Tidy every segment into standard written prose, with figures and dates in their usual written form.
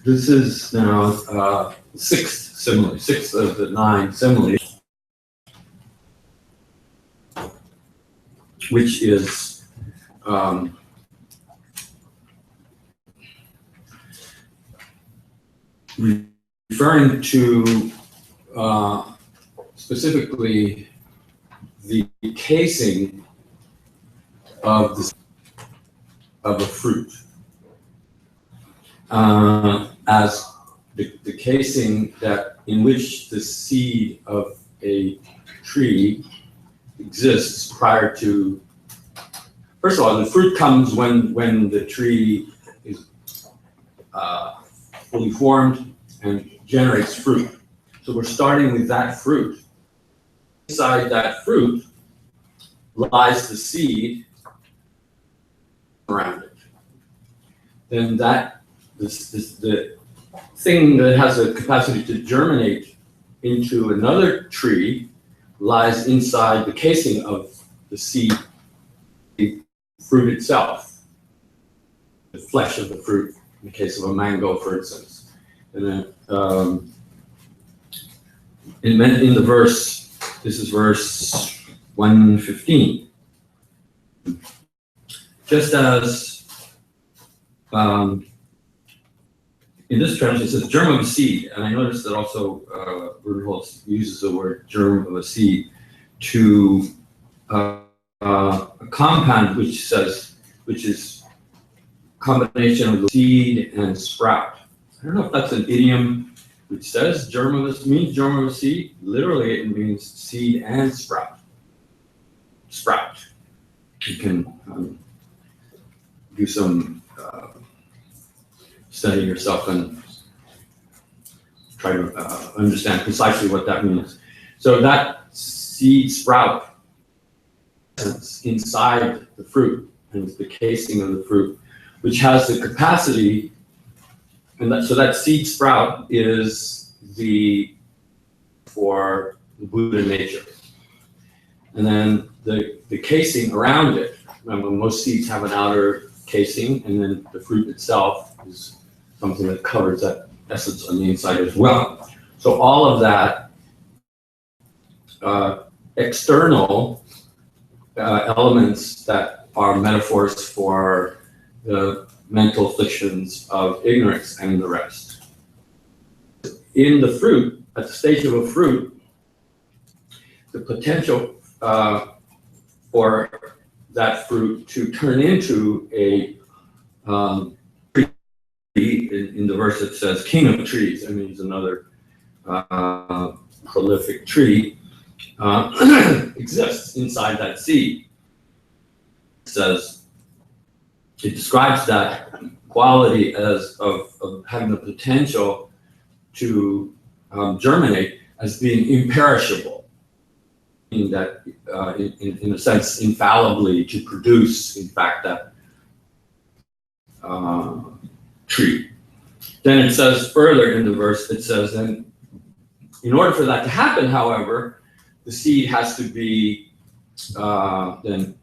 This is now sixth simile, sixth of the 9 similes, which is referring to specifically the casing of a fruit. As the casing that in which the seed of a tree exists prior to, first of all, the fruit comes when the tree is fully formed and generates fruit. So we're starting with that fruit. Inside that fruit lies the seed around it. Then the thing that has a capacity to germinate into another tree lies inside the casing of the seed, the fruit itself, the flesh of the fruit, in the case of a mango, for instance. And then in the verse, this is verse 115. Just as in this translation, it says germ of a seed, and I noticed that also Rinpoche uses the word germ of a seed to a compound which is combination of seed and sprout. I don't know if that's an idiom which says germ of a seed. Literally, it means seed and sprout. Sprout. You can do some study yourself and try to understand precisely what that means. So that seed sprout is inside the fruit, and it's the casing of the fruit, which has the capacity, and so that seed sprout is for the Buddha nature. And then the casing around it, remember most seeds have an outer casing, and then the fruit itself is something that covers that essence on the inside as well. So all of that external elements that are metaphors for the mental afflictions of ignorance and the rest. In the fruit, at the stage of a fruit, the potential for that fruit to turn into a tree, in the verse it says king of trees, I mean, it's another prolific tree, exists inside that seed. It says, it describes that quality as of having the potential to germinate as being imperishable, meaning that in a sense infallibly to produce, in fact, that tree. Then it says further in the verse, it says, then in order for that to happen, however, the seed has to be then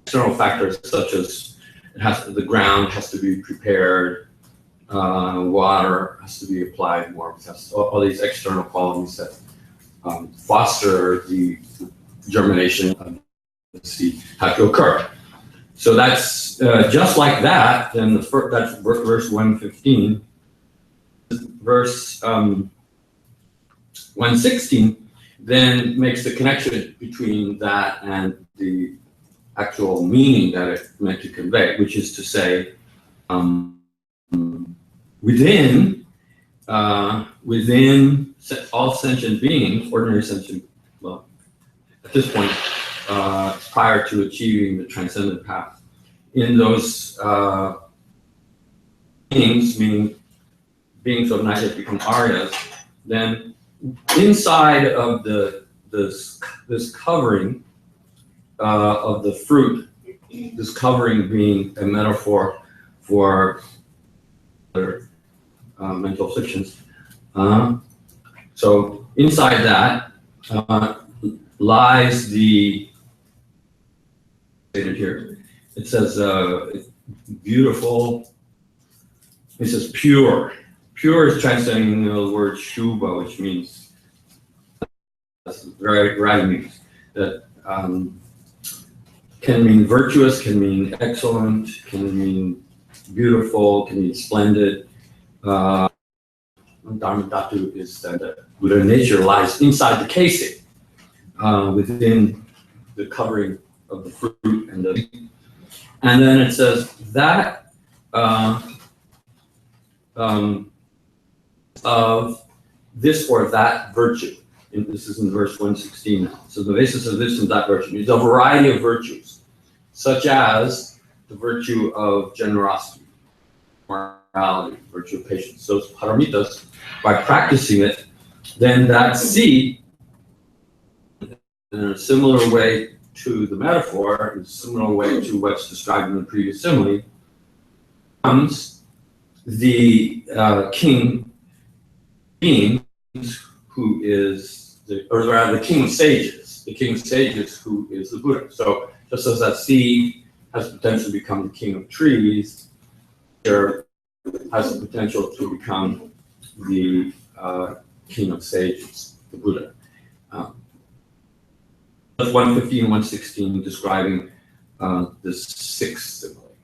external factors such as the ground has to be prepared, water has to be applied, warmth, all these external qualities that foster the germination of the seed have to occur. So that's just like that. Then that's verse 115. Verse 116 then makes the connection between that and the actual meaning that it meant to convey, which is to say, within all sentient beings, ordinary sentient, well, at this point, prior to achieving the transcendent path, in those beings, meaning beings of not yet become Aryas, then inside of this covering of the fruit, this covering being a metaphor for other mental afflictions. So inside that lies the, stated here, it says beautiful, it says pure. Pure is translating the word shubha, which means, that's very right, means that can mean virtuous, can mean excellent, can mean beautiful, can mean splendid. Dharma Dhatu is that the Buddha nature lies inside the casing, within the covering of the fruit and then it says that of this or that virtue. And this is in verse 116 now. So the basis of this and that virtue is a variety of virtues, such as the virtue of generosity, morality, virtue of patience. Those paramitas, by practicing it, then that seed, in a similar way to the metaphor, in a similar way to what's described in the previous simile, becomes the king being who is the king of sages, who is the Buddha. So just as that seed has potential to become the king of trees, there has the potential to become the king of sages, the Buddha. That's 115, 116 describing the sixth simile.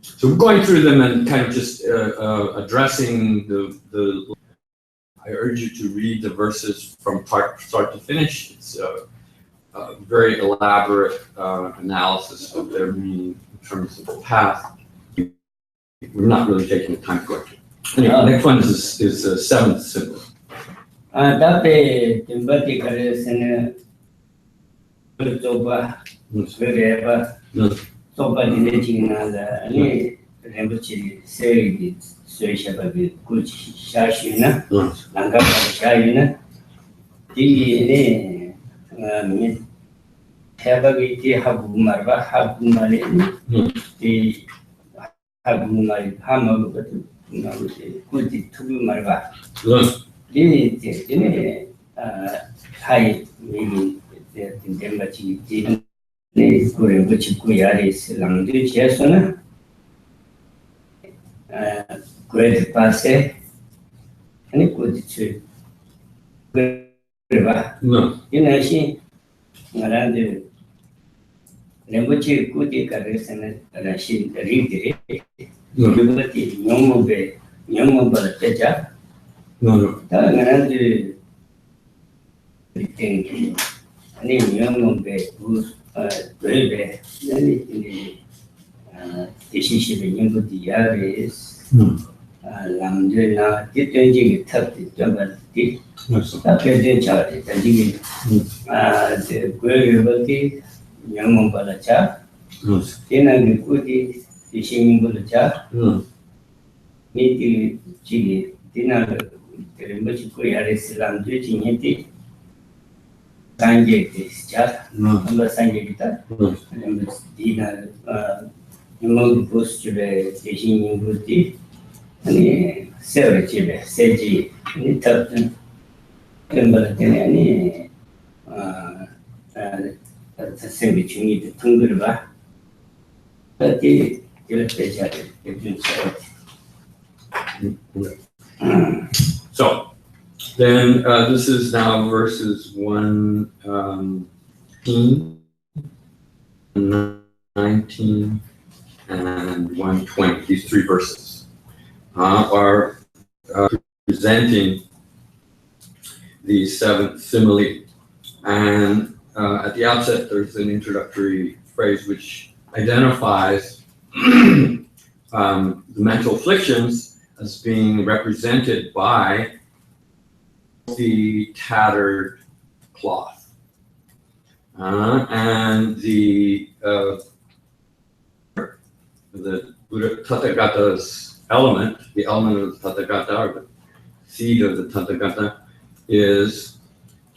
So we're going through them and kind of just addressing the. I urge you to read the verses from start to finish. It's a very elaborate analysis of their meaning in terms of the path. We're not really taking the time to go through. Anyway, next one is the seventh symbol. Rinpoche say Sui Kuch Shashina, Ngak Shayuna, the Habagiti Habumarva, Habumari, the Habumari Hama, but Kuti Tubumarva. The high maybe in Jampa, Rinpoche Kuyaris, Language Yasuna. great passe, and good to river. No. In a she, around the Rinpoche good carson and she read it. Liberty, young but better. No. Around the thing. Any young bed who's very bad. Then it decision in the areas. Lamdena, changing it up the Jampa did. That present charge, and the query young Balacha, then I could be singing Balacha, need to dinner, the much query is Lamdriting it. Sanjay is just number Sanjay, and dinner, among post to the singing Buddhist. Any Sergi, Sergi, any Turton, any same between you to Tungurva, but the So then this is now verses 118, 19, and 120, these three verses. Are presenting the seventh simile. And at the outset, there's an introductory phrase which identifies the mental afflictions as being represented by the tattered cloth. And the Buddha Tathagata's element, the element of the Tathagata, or the seed of the Tathagata, is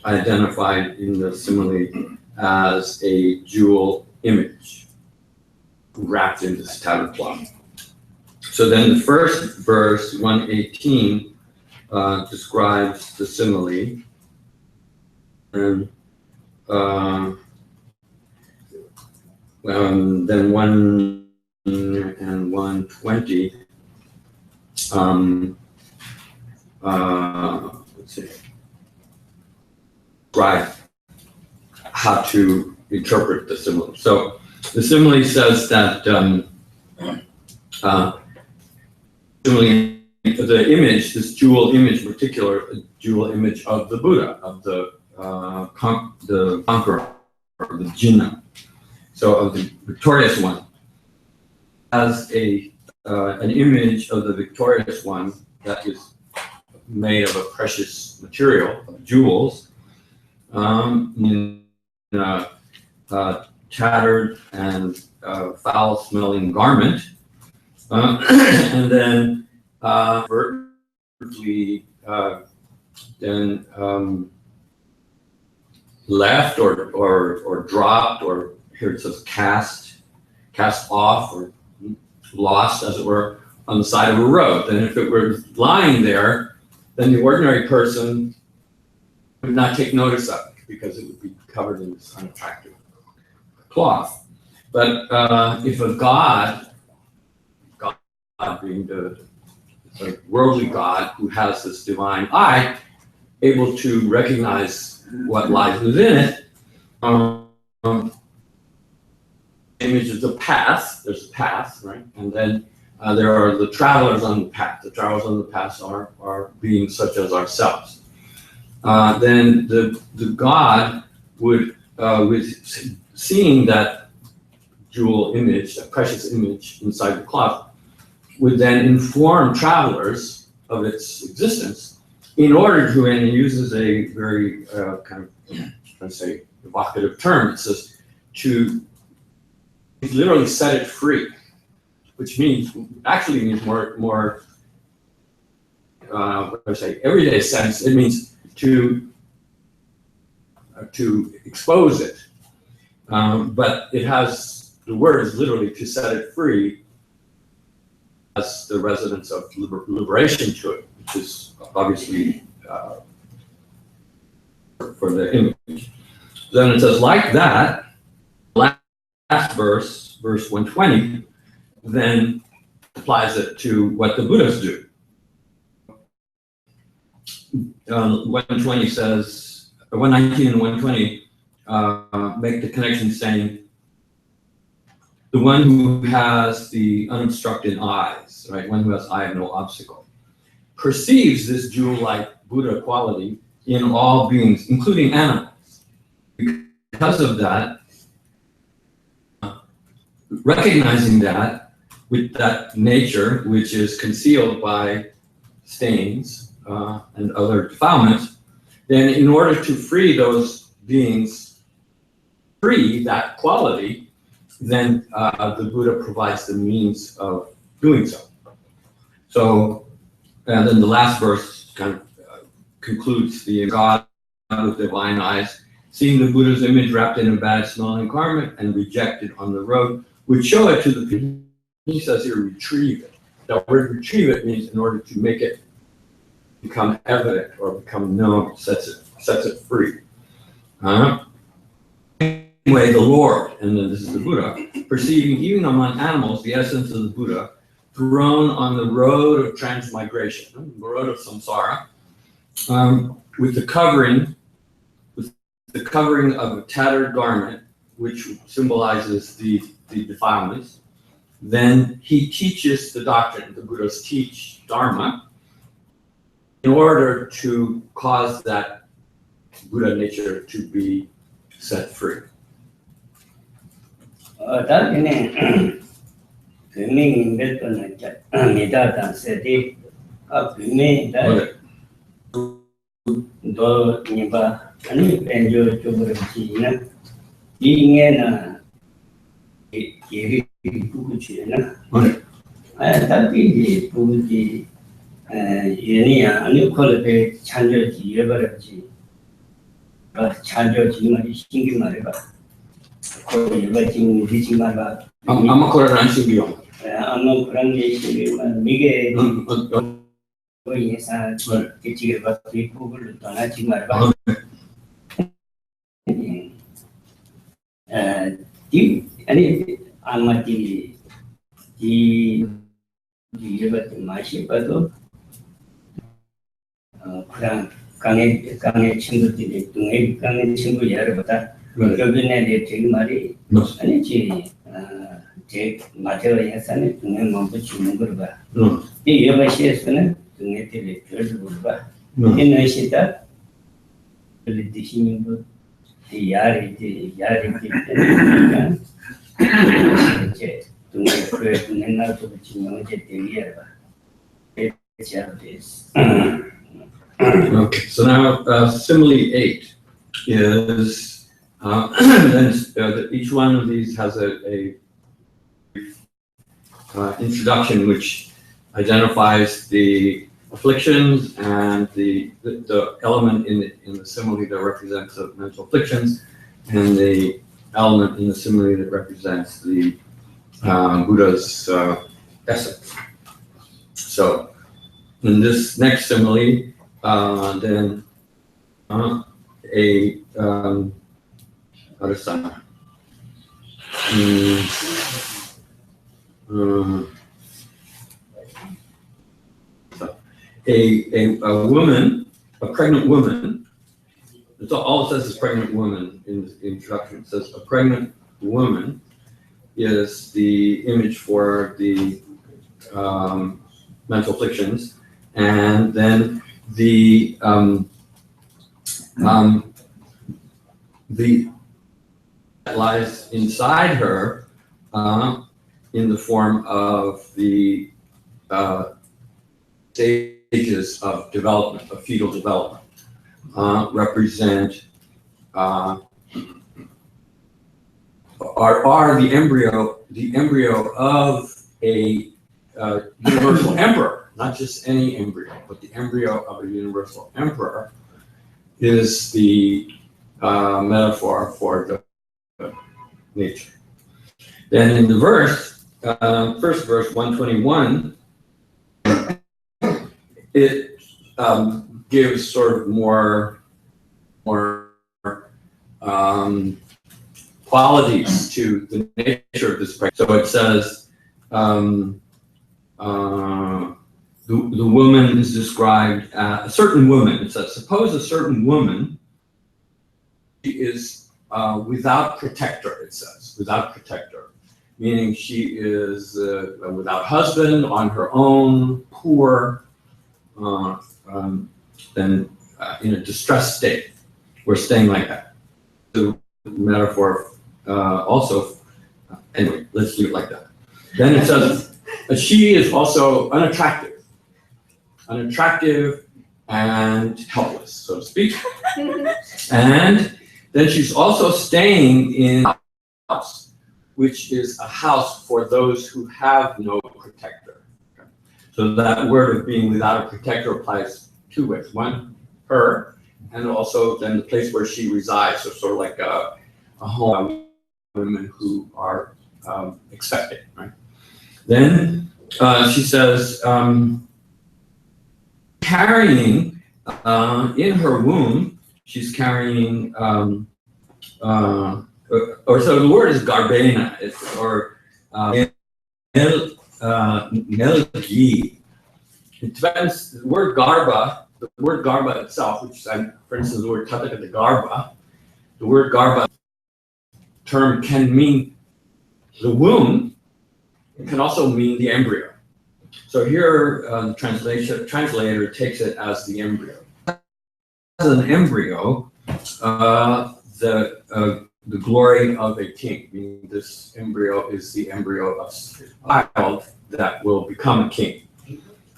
identified in the simile as a jewel image wrapped in this tattered cloth. So then the first verse, 118, describes the simile, and then 1 and 120. Let's see. Describe how to interpret the simile. So the simile says that simile, the image, this jewel image in particular, a jewel image of the Buddha, of the conqueror, or the Jinnah, so of the victorious one, as an image of the victorious one that is made of a precious material, of jewels, in a tattered and foul-smelling garment, and then vertically then left or dropped, or here it says cast off, or lost, as it were, on the side of a road. And if it were lying there, then the ordinary person would not take notice of it because it would be covered in this unattractive cloth. But if a god being the worldly god who has this divine eye, able to recognize what lies within it, image is a path. There's a path, right? And then there are the travelers on the path. The travelers on the path are beings such as ourselves. Then the god would, with seeing that jewel image, that precious image inside the cloth, would then inform travelers of its existence in order to, and he uses a very kind of, let's say, evocative term. It says to literally set it free, which means, actually means more what do I say, everyday sense. It means to expose it, but it has, the word is literally to set it free, as the resonance of liberation to it, which is obviously for the image. Then it says, like that, last verse, verse 120, then applies it to what the Buddhists do. 120 says, 119 and 120 make the connection saying, the one who has the unobstructed eyes, right, one who has eye of no obstacle, perceives this jewel-like Buddha quality in all beings, including animals. Because of that, recognizing that with that nature, which is concealed by stains and other defilements, then in order to free those beings, free that quality, then the Buddha provides the means of doing so. So, and then the last verse kind of concludes the God with divine eyes, seeing the Buddha's image wrapped in a bad smelling garment and rejected on the road, would show it to the people. He says here, retrieve it. That word retrieve it means in order to make it become evident or become known, sets it free. Anyway, the Lord, and then this is the Buddha, perceiving even among animals the essence of the Buddha, thrown on the road of transmigration, the road of samsara, with the covering of a tattered garment, which symbolizes the defilements. Then he teaches the doctrine. The Buddhas teach Dharma in order to cause that Buddha nature to be set free. Okay, so now simile 8 is, each one of these has a introduction which identifies the afflictions and the element in the simile that represents the mental afflictions, and the element in the simile that represents the Buddha's essence. So in this next simile, then Asanga. A woman, a pregnant woman, it's all it says is pregnant woman in the introduction. It says a pregnant woman is the image for the mental afflictions, and then the that lies inside her in the form of the stages of development, of fetal development, represent are the embryo of a universal emperor, not just any embryo, but the embryo of a universal emperor is the metaphor for the nature. Then in the verse, first verse 121, it gives sort of more qualities to the nature of this practice. So it says, the woman is described as a certain woman. It says, suppose a certain woman is without protector, it says, without protector, meaning she is without husband, on her own, poor, then in a distressed state. We're staying like that. The metaphor also, anyway, let's leave it like that. Then it says, she is also unattractive and helpless, so to speak. And then she's also staying in a house, which is a house for those who have no protector. Okay. So that word of being without a protector applies two ways. One, her, and also then the place where she resides, so sort of like a home for women who are expecting, right? Then she says, carrying in her womb, she's carrying, or so the word is garbena, or nelgi. In Tibetan, the word garba itself, which is, for instance, the word tathagata garba, the word garba term can mean the womb. It can also mean the embryo. So here, the translator takes it as the embryo. As an embryo, the glory of a king, meaning this embryo is the embryo of a child that will become a king.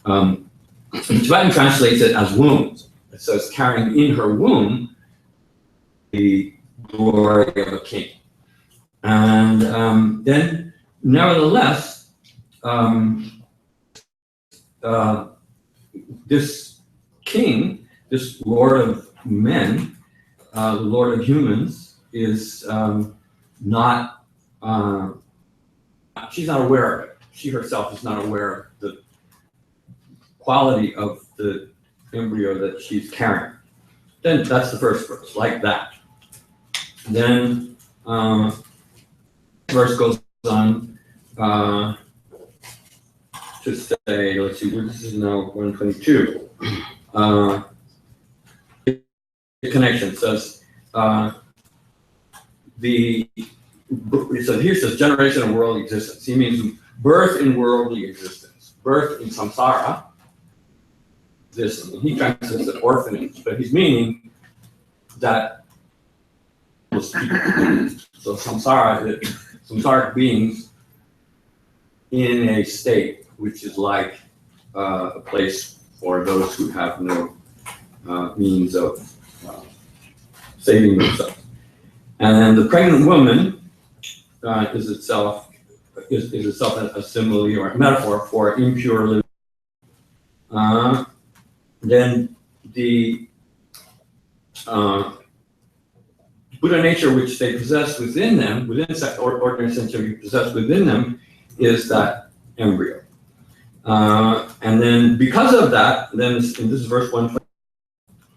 Tibetan translates it as womb. It says carrying in her womb the glory of a king. And then, nevertheless, this king, this lord of men, the lord of humans, is not, she's not aware of it. She herself is not aware of the quality of the embryo that she's carrying. Then that's the first verse, like that. Then verse goes on to say, let's see, this is now 122. The connection says, here says generation of worldly existence. He means birth in worldly existence, birth in samsara. This, and he translates it orphanage, but he's meaning that most people. So samsaric beings in a state which is like a place for those who have no means of saving themselves. And then the pregnant woman is itself a simile or a metaphor for impure living. Then the Buddha nature which they possess within them, ordinary sensory possess within them, is that embryo. And then because of that, then this is verse 120,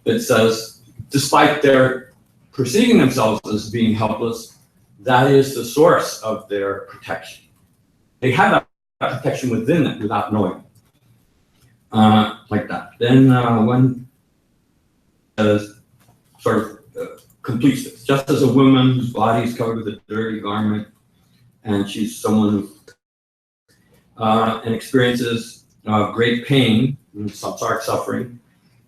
it says, despite their perceiving themselves as being helpless, that is the source of their protection. They have that protection within them without knowing. Like that. Then one sort of completes this. Just as a woman whose body is covered with a dirty garment, and she's someone who and experiences great pain, samsaric suffering,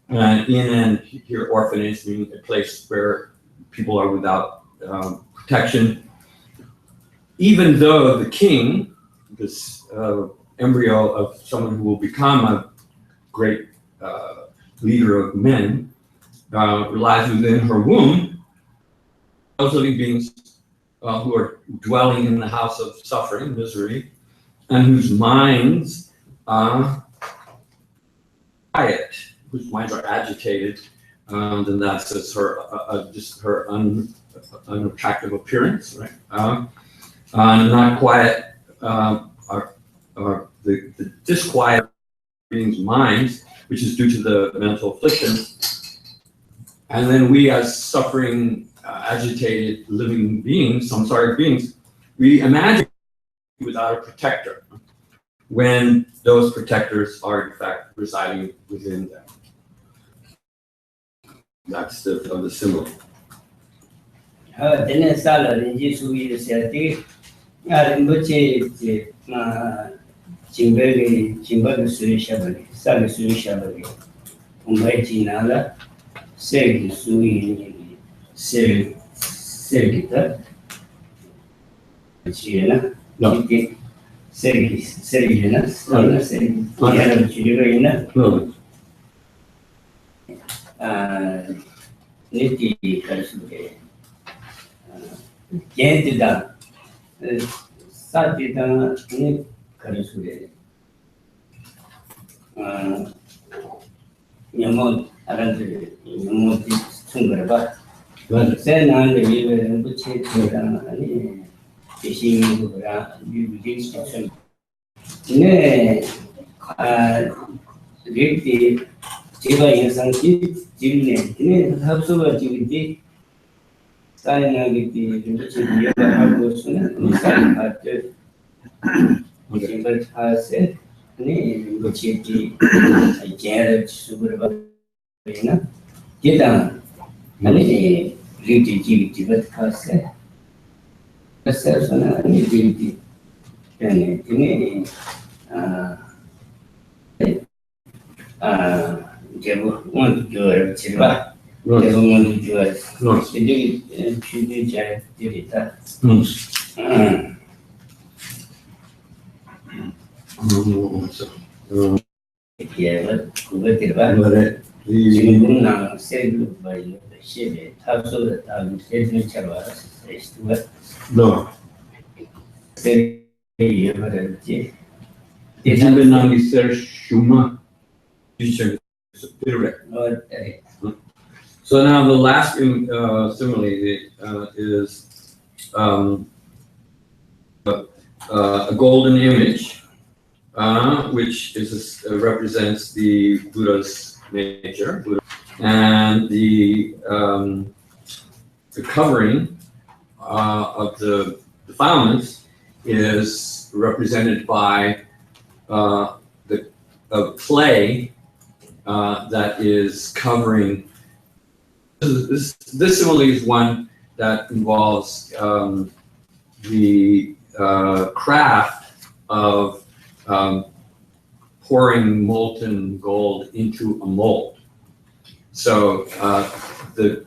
in here orphanage, meaning a place where people are without protection. Even though the king, this embryo of someone who will become a great leader of men, relies within her womb, those living beings who are dwelling in the house of suffering, misery, and whose minds are quiet, whose minds are agitated, then that's just her unattractive appearance, right? Not quiet, are the disquiet beings' minds, which is due to the mental afflictions. And then we, as suffering, agitated living beings, samsaric beings, we imagine without a protector. when those protectors are in fact residing within them. That's the symbol. Then Niti Karasuke Gentida Satida Nit Karasuke Yamot Arante Yamot Sungaraba then on the river and put it to fishing you ne Rikti Jiva Yasanki Jimne, Dine Habsuba Jiviti, Sayanagiti, Rinpoche, Yabahagosuna, Nisan Hatu, Jimbat Hase, Rinpoche, Jared Suburabina, Jidan, Rikti Jiviti, but Hase, Asasana, Jiviti, and Dine. Devo want to do it, Chiva. Devo want to do it. No, she did it. Yeah, but Jimuna said by the ship, also that I'm scheduled Chavas, No. say, It's been on the Shuma. So now the last simile is a golden image, which is represents the Buddha's nature, and the covering of the defilements is represented by a clay that is covering. This simile is one that involves the craft of pouring molten gold into a mold. So the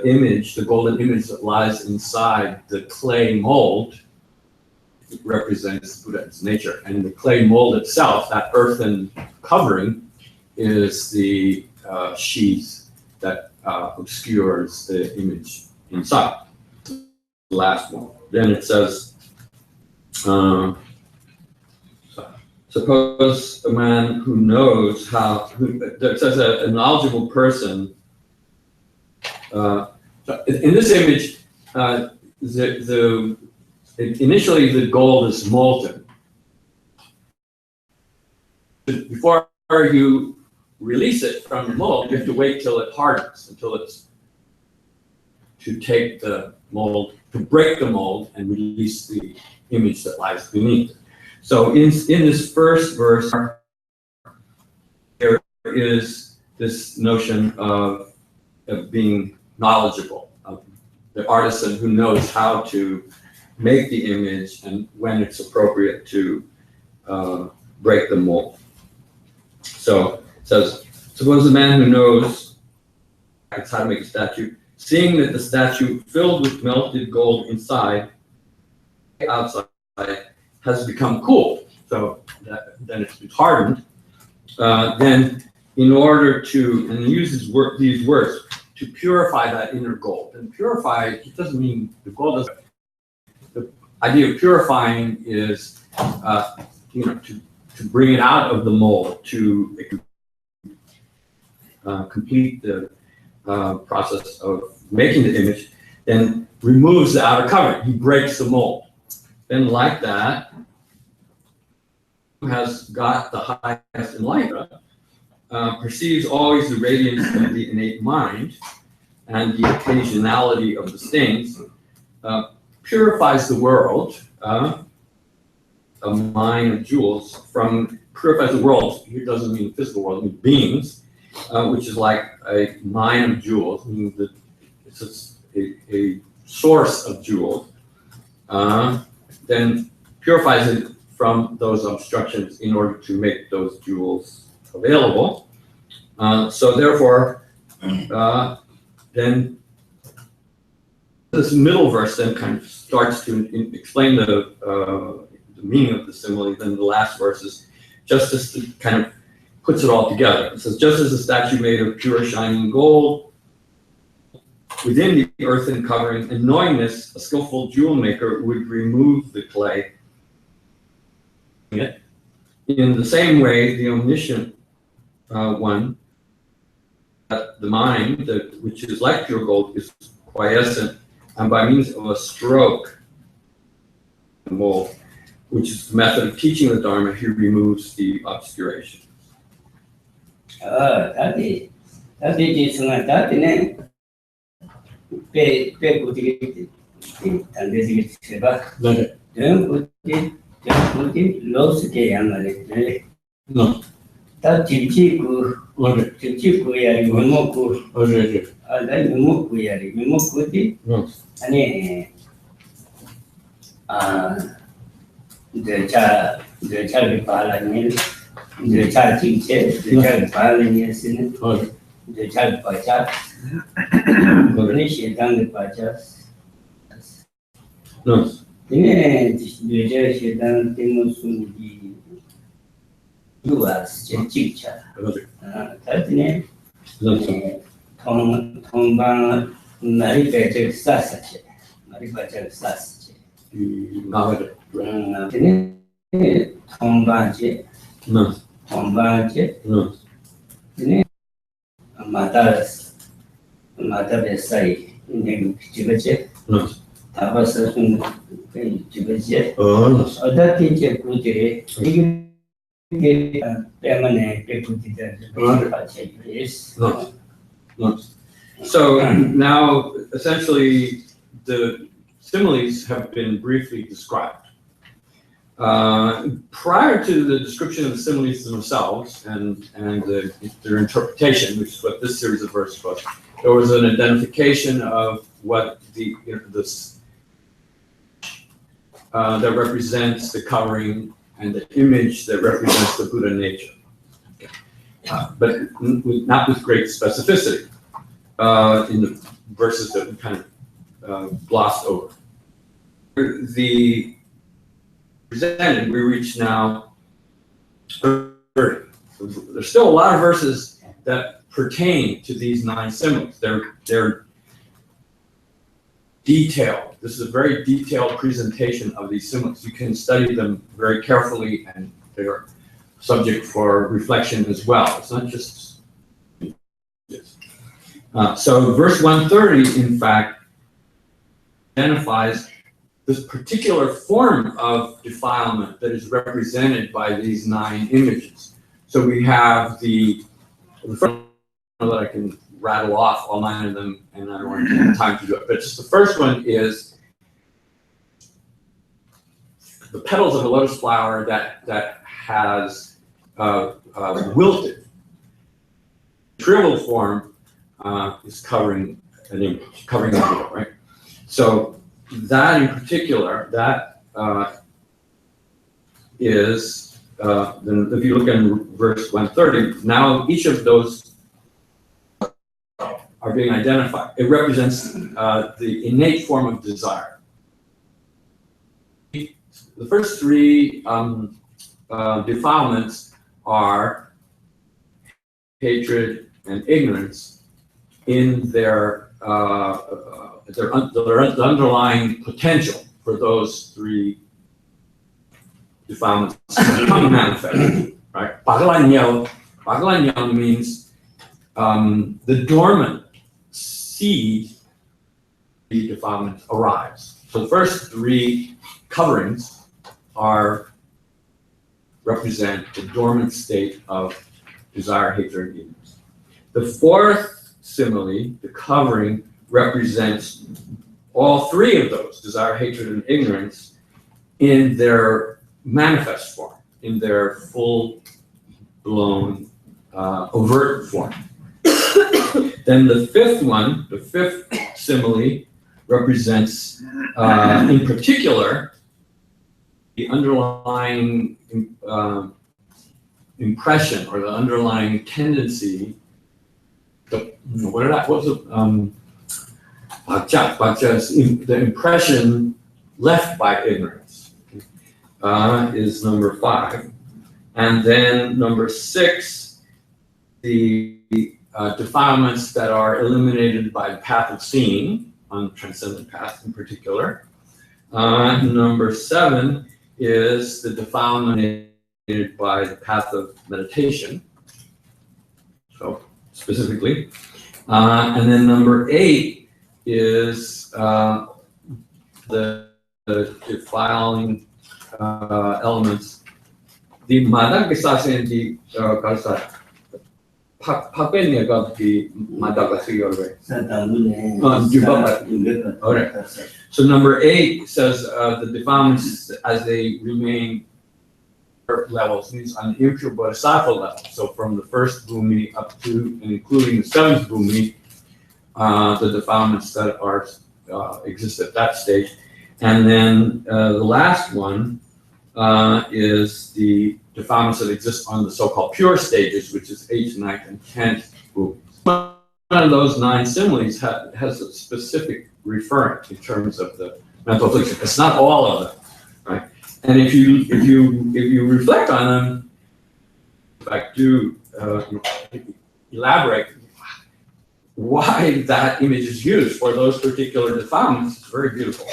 image, the golden image that lies inside the clay mold, represents Buddha's nature, and the clay mold itself, that earthen covering, is the sheath that obscures the image inside. The last one. Then it says, suppose a man who knows how, it says a knowledgeable person, in this image, initially the gold is molten. Before you release it from the mold, you have to wait till it hardens, until it's to take the mold, to break the mold and release the image that lies beneath it. So in this first verse, there is this notion of being knowledgeable, of the artisan who knows how to make the image and when it's appropriate to break the mold. So it says, suppose a man who knows how to make a statue, seeing that the statue filled with melted gold inside, outside, has become cool. So then it's hardened. Then in order to, and he uses these words, to purify that inner gold. And purify, it doesn't mean the gold doesn't. The idea of purifying is, to bring it out of the mold, to complete the process of making the image, then removes the outer covering. He breaks the mold. Then, like that, who has got the highest enlightenment, perceives always the radiance of the innate mind and the occasionality of the things, purifies the world, a mine of jewels purifies the world. Here doesn't mean physical world, it means beings, which is like a mine of jewels, meaning that it's a source of jewels, then purifies it from those obstructions in order to make those jewels available. So therefore, then this middle verse then kind of starts to explain the meaning of the simile. Then the last verse is just as it kind of puts it all together. It says, just as a statue made of pure shining gold, within the earthen covering and knowingness, a skillful jewel maker would remove the clay. In the same way, the omniscient one, the mind, which is like pure gold, is quiescent, and by means of a stroke, which is the method of teaching the Dharma, he removes the obscuration. So now, essentially, the similes have been briefly described. Prior to the description of the similes themselves and their interpretation, which is what this series of verses was, there was an identification of what this that represents the covering and the image that represents the Buddha nature, but not with great specificity in the verses that we kind of glossed over. We reach now 30. There's still a lot of verses that pertain to these 9 symbols. They're detailed. This is a very detailed presentation of these symbols. You can study them very carefully, and they're subject for reflection as well. It's not just this. So verse 130, in fact, identifies this particular form of defilement that is represented by these 9 images. So we have the first one that I can rattle off all 9 of them, and I don't want to have time to do it, but just the first one is the petals of a lotus flower that has wilted. Trivial form is covering an image, covering the Buddha, right? So that in particular, that is, then if you look in verse 130, now each of those are being identified. It represents the innate form of desire. The first 3 defilements are hatred and ignorance in their the underlying potential for those 3 defilements to become manifest, right? Bhagalan means the dormant seed the defilement arrives. So the first 3 coverings represent the dormant state of desire, hatred, and ignorance. The 4th simile, the covering, represents all 3 of those, desire, hatred, and ignorance, in their manifest form, in their full-blown overt form. Then the fifth one, the fifth simile, represents, in particular, the underlying impression or the underlying tendency. The impression left by ignorance is number 5, and then number 6, the defilements that are eliminated by the path of seeing, on the transcendent path in particular. Number 7 is the defilement by the path of meditation, so specifically. And then number 8 is the defiling elements. The bcos and the So number 8 says the defilements as they remain levels, means on the impure bodhisattva level. So from the first bhumi up to and including the 7th bhumi, the defilements that are exist at that stage. And then the last one is the defilements that exist on the so-called pure stages, which is 8th, 9th, and 10th bhumis. One of those 9 similes has a specific referent in terms of the mental affliction. It's not all of them, right? And if you reflect on them, in fact, do elaborate why that image is used for those particular defilements, it's very beautiful.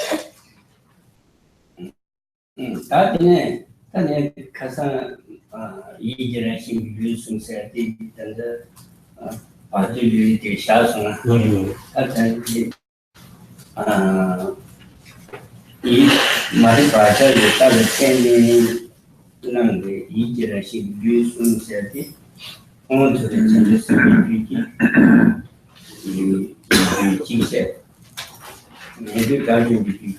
가상 이제라신 유승세한테 있던데 아주 되게 샤스나 하여튼 이 말이 바자 요따를 chen 게 이제라신 유승세한테 오늘의 전체적인 이 진짜 애들 가지고 이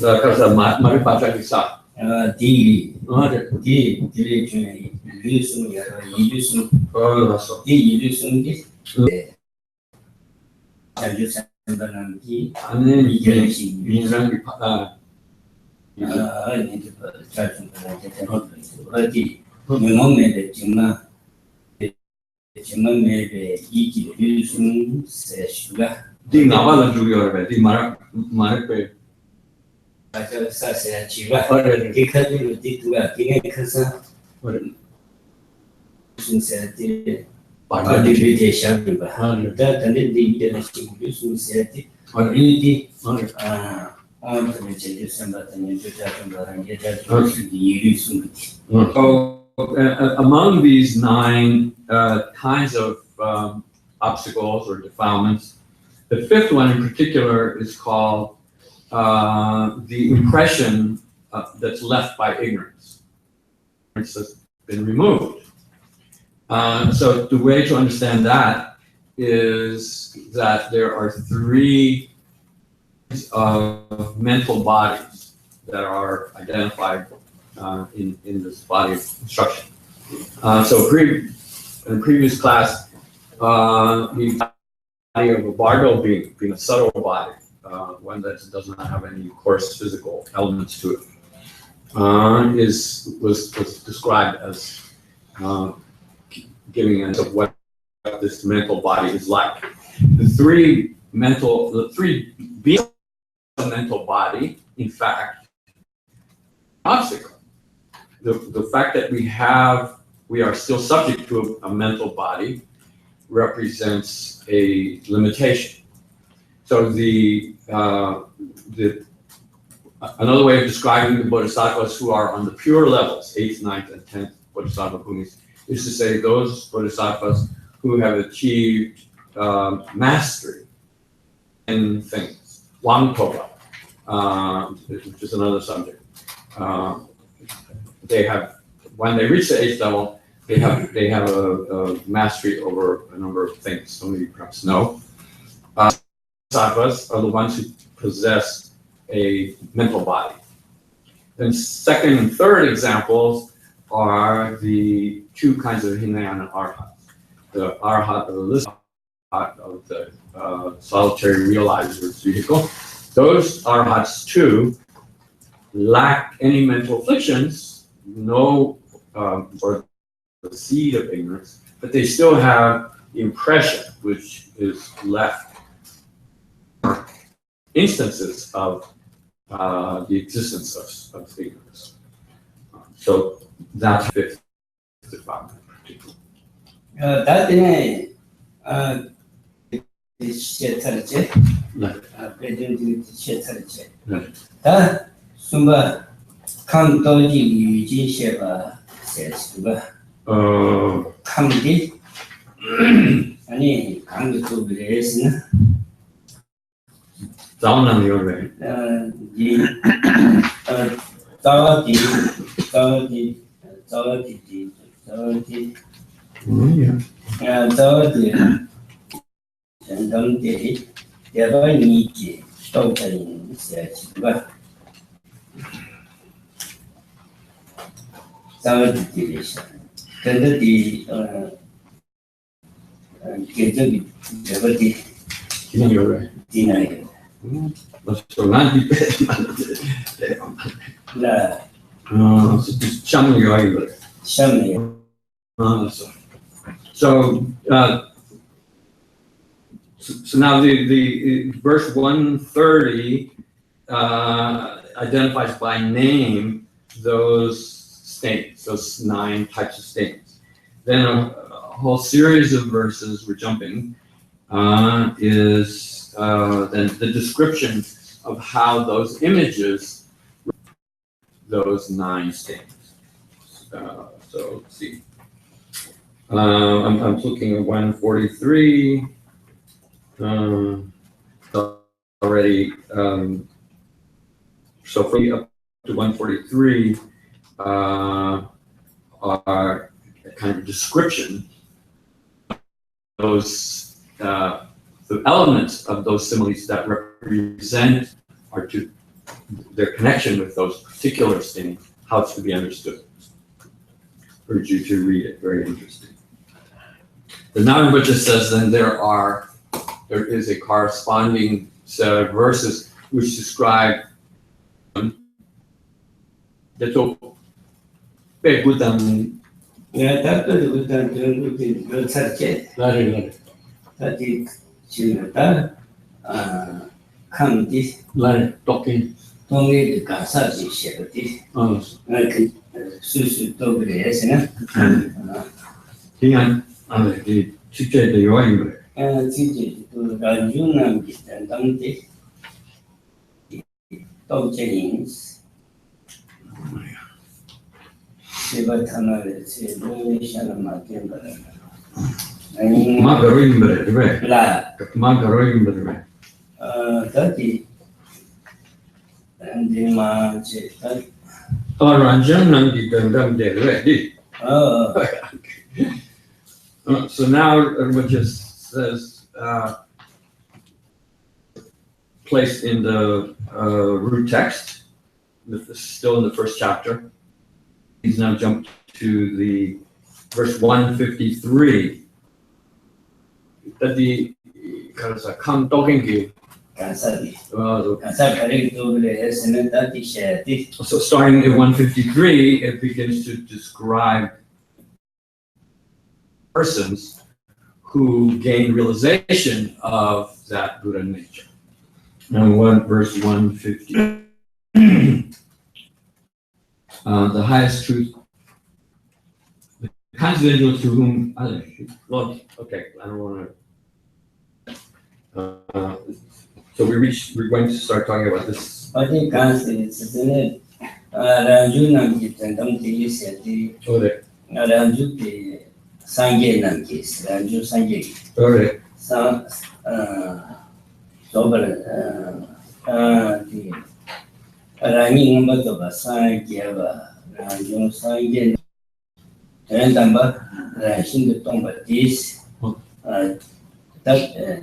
그래서 말을 바짝이 싹. 디 중에 유승 여러 이유승. 맞어. 디 이유승이 자주 생각하는 게 아니 이게 민상이 이제 잘 생각하는 어디 명언에 됐지만 정말 이기 유승 세슈가 디 나와는 중요해. 디 말을 아저 사세야 지가 기카디로 디투가 기내 커서 유승 세티 바디비 대샤비바 다 단데 디데는 유승 세티 어디디 아무튼 이제 유승바다는 조자좀 바란 게 유승 among these 9 kinds of obstacles or defilements, the 5th one in particular is called the impression that's left by ignorance. Ignorance has been removed. So the way to understand that is that there are 3 mental bodies that are identified in this body of instruction. So in the previous class, the body of a bardo being a subtle body, one that does not have any coarse physical elements to it, was described as giving us of what this mental body is like. The 3 beings of the mental body, in fact, obstacle. The fact that we are still subject to a mental body represents a limitation. So another way of describing the bodhisattvas who are on the pure levels, 8th, 9th, and 10th bodhisattva bhumis, is to say those bodhisattvas who have achieved mastery in things. Wangtoba, which is another subject. They have, when they reach the 8th level, they have a mastery over a number of things. Some of you perhaps know. Bodhisattvas are the ones who possess a mental body. Then second and third examples are the two kinds of Hinayana arhats. The arhat of the list, of the solitary realizer's vehicle. Those arhats too lack any mental afflictions, no, or the seed of ignorance, but they still have the impression, which is left instances of the existence of ignorance. So that's fifth defilement. That in shetarche, presenting shetarche. That sumba come doji yuji sheba says to come did any come to the reason. Down on your way. And don't get it. The other need to stop in search. But some division. Then the get the devotee in your way. Denied. So not no, just chumming your way. So now the verse 130 identifies by name those states, those 9 types of states. Then a whole series of verses, we're jumping, is then the description of how those images, those 9 states. So let's see. I'm looking at 143. Already, so from up to 143 are a kind of description of those the elements of those similes that represent or to their connection with those particular states, how it's to be understood. I urge you to read it, very interesting. The Rinpoche says then there is a corresponding set of verses which describe the gotram. Yeah, that was the subject. That is Gyumed. Come this. Talking. Only the Khensur shared this. Like Susu Togres, the teacher the young. Teaching to rnam bstan Dogchains. Sevatana, Shalamakin. Magaroim, Magaroim, that is, and the March. Or Ranjan and the ready. So now what just says placed in the root text, still in the first chapter. He's now jumped to the verse 153. That the come talking. So starting at 153, it begins to describe persons who gain realization of that Buddha nature. Now, verse 150. The highest truth, the kinds of individuals to whom, okay, I don't want to. So we're going to start talking about this. I think it's the Ranjunam Gitanam Oh, there. Ranju Sange Namkis, Ranju Sange. All right. Some Sober the running number of a Sangiava, Ranju Sange, and number Ranching the Tomba this.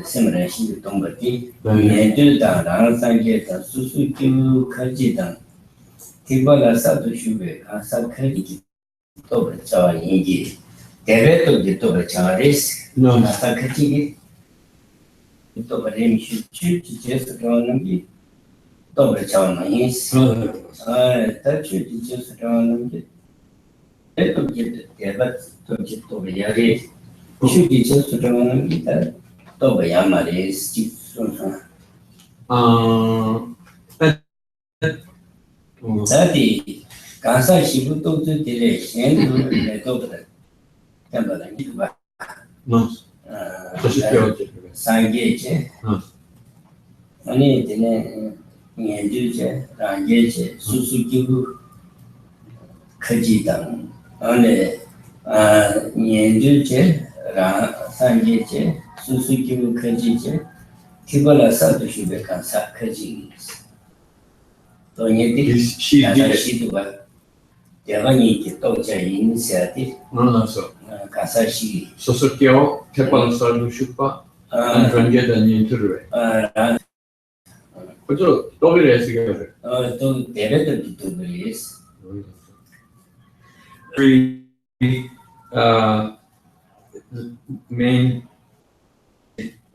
Simulation Tombati, Neduda, Ransangeta, Susuki, Kajidan, Tibala Satu Shube, Asakari, Tobacha, Yigi, Deret of the Tobacharis, no Asakati, Tobarim should choose just around Tobacha, yes, touch it just around it. Let them get the Debat to get over Yari. Should be just around it. Tobayama is Sati, Kasa Shibuto to direction, Letobra, Tampa, no, Sangage, only Nianduja, Rangaje, Susuki, Kajitan, only Nianduja, Sangage. Susuki Kajije, Tibala Satu Shubeka Sakaji. Tonyeti, she did Yavani Toja initiative, Kasashi, Sosokyo, Tepala Sadu Shupa, and Ranged and Yinture. But don't be as together. Don't get it to believe. Main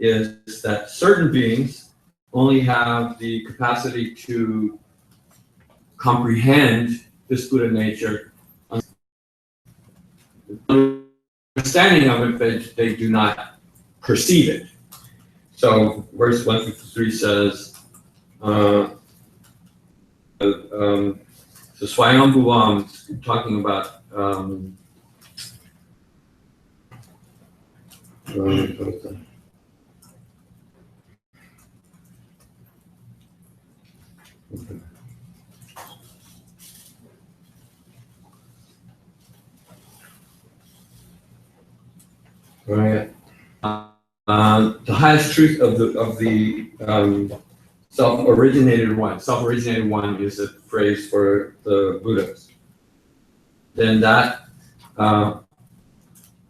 is that certain beings only have the capacity to comprehend this Buddha nature. Understanding of it, they do not perceive it. So verse 153 says, so Swayambhuvam, talking about right. The highest truth of the self-originated one. Self-originated one is a phrase for the Buddhas. Then that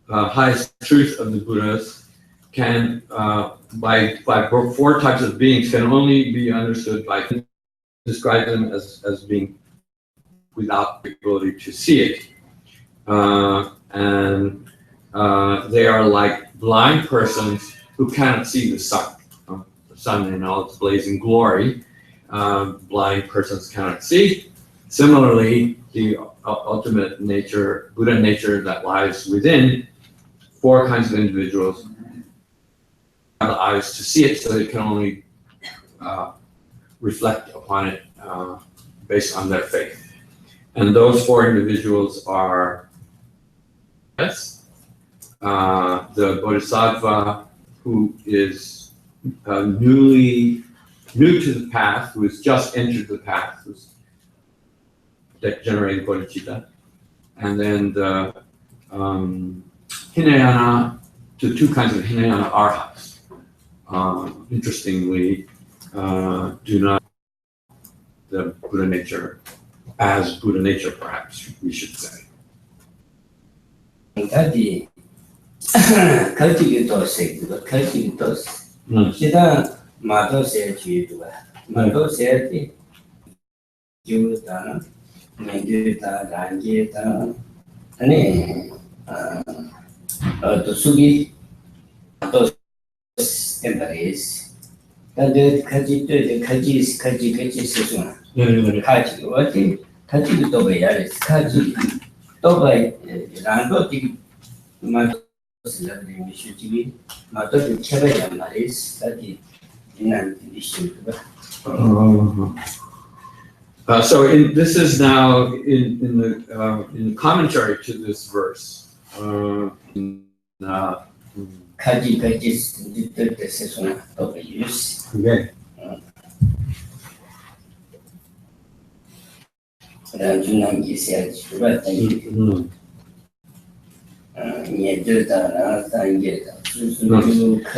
highest truth of the Buddhas can, by four types of beings, can only be understood by describe them as being without the ability to see it. And they are like blind persons who cannot see the sun. The sun in all its blazing glory, blind persons cannot see. Similarly, the ultimate nature, Buddha nature that lies within, four kinds of individuals have the eyes to see it, so they can only reflect upon it based on their faith. And those four individuals are, yes, the Bodhisattva who is new to the path, who has just entered the path, who's generated bodhicitta, and then the Hinayana, the two kinds of Hinayana arhats. Interestingly, do not the Buddha nature as Buddha nature, perhaps we should say. So this is now in the commentary to this verse. Okay.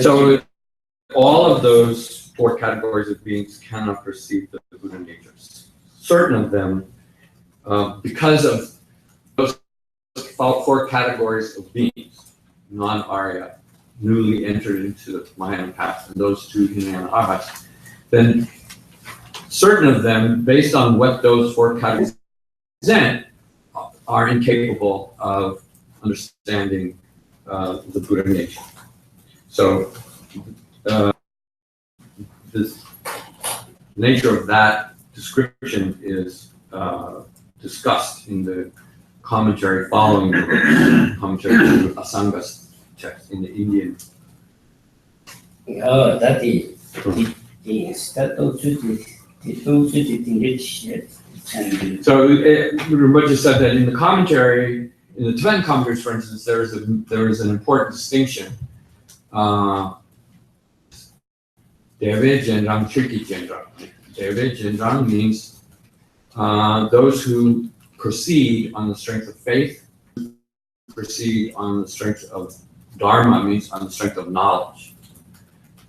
So all of those four categories of beings cannot perceive the Buddha natures. Certain of them, because of those four categories of beings, non-Arya, newly entered into the Mahayana path, and those two Hinayana arhats, then certain of them, based on what those four categories present, are incapable of understanding the Buddha nature. So this nature of that description is discussed in the commentary following the commentary to Asanga's text in the Indian. Oh, that is that So Rinpoche said that in the commentary, in the Tibetan commentaries, for instance, there is an important distinction. Debye Jenrang Triki Jenrang. Debye Jenrang means those who proceed on the strength of faith, proceed on the strength of Dharma, means on the strength of knowledge.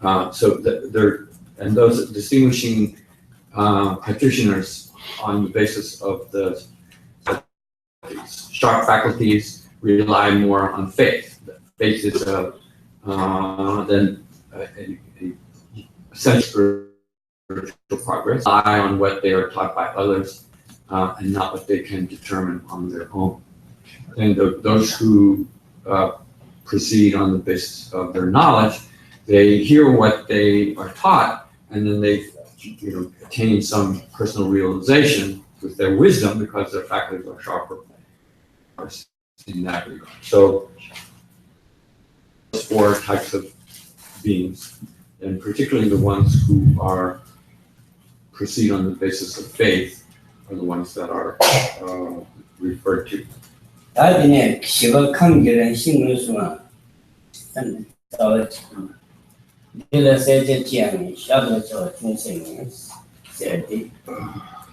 And those distinguishing practitioners on the basis of the sharp faculties rely more on faith. Faith is then a sense spiritual progress, rely on what they are taught by others, and not what they can determine on their own. And those who proceed on the basis of their knowledge, they hear what they are taught, and then they attain some personal realization with their wisdom because their faculties are sharper in that regard. So, four types of beings, and particularly the ones who proceed on the basis of faith, are the ones that are referred to.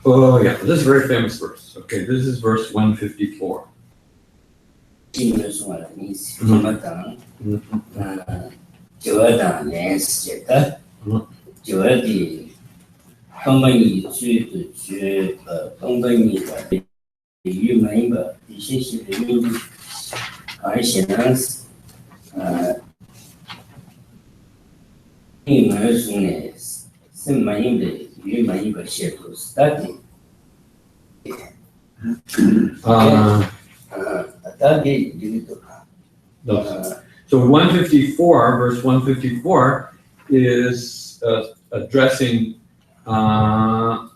Oh yeah, this is a very famous verse. Okay, this is verse 154. So 154, verse 154 is addressing the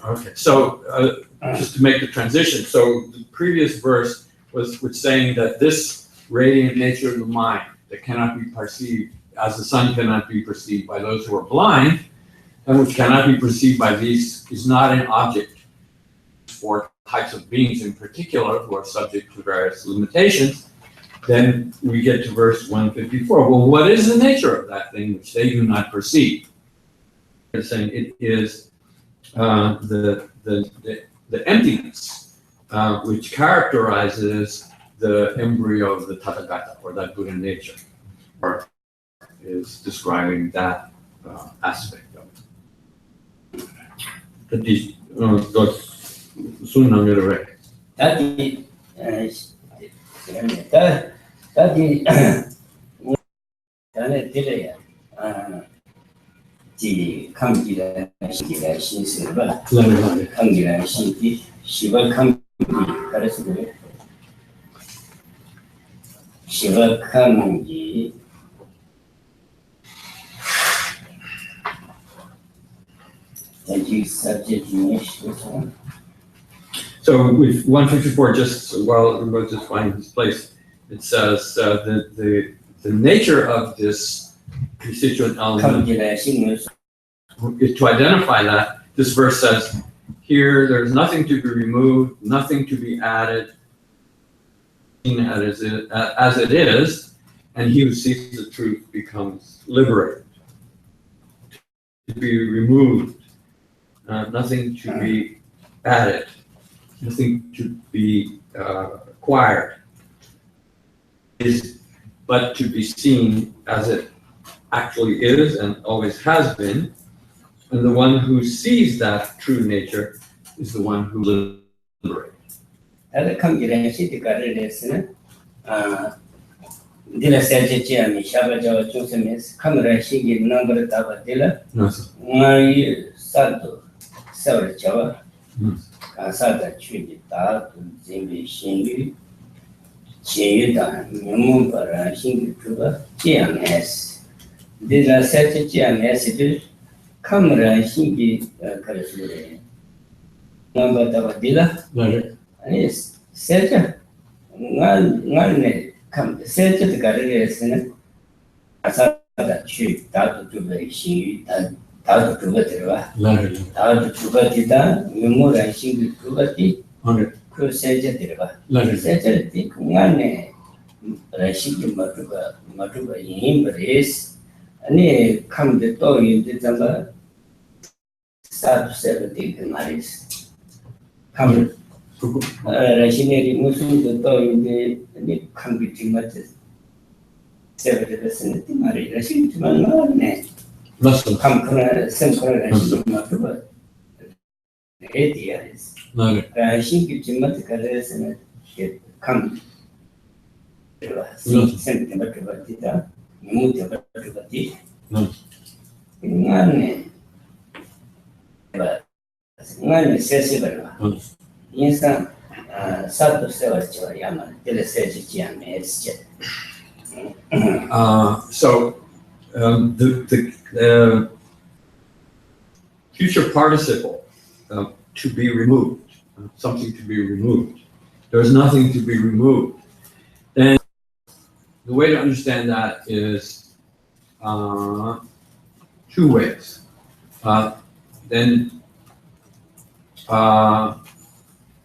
Okay, so just to make the transition, so the previous verse was saying that this radiant nature of the mind that cannot be perceived, as the sun cannot be perceived by those who are blind, and which cannot be perceived by these, is not an object for types of beings in particular who are subject to various limitations. Then we get to verse 154. Well, what is the nature of that thing which they do not perceive? It's saying it is the emptiness which characterizes the embryo of the Tathagata, or that Buddha nature, or is describing that aspect of it. So with 154, just while we're just finding his place, it says the nature of this constituent element is to identify that. This verse says, here there's nothing to be removed, nothing to be added, as it is, and he who sees the truth becomes liberated, to be removed, nothing to be added, nothing to be acquired, but to be seen as it actually is and always has been. And the one who sees that true nature is the one who liberates. The future participle, to be removed, something to be removed. There's nothing to be removed. And the way to understand that is two ways.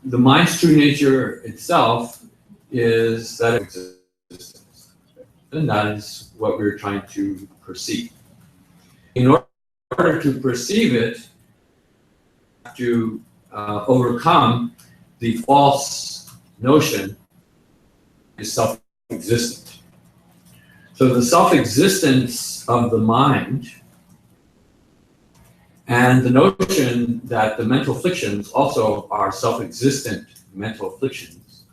The mind's true nature itself is that existence, and that is what we're trying to perceive. In order to perceive it, we have to overcome the false notion is self-existent. So the self-existence of the mind and the notion that the mental afflictions also are self-existent mental afflictions,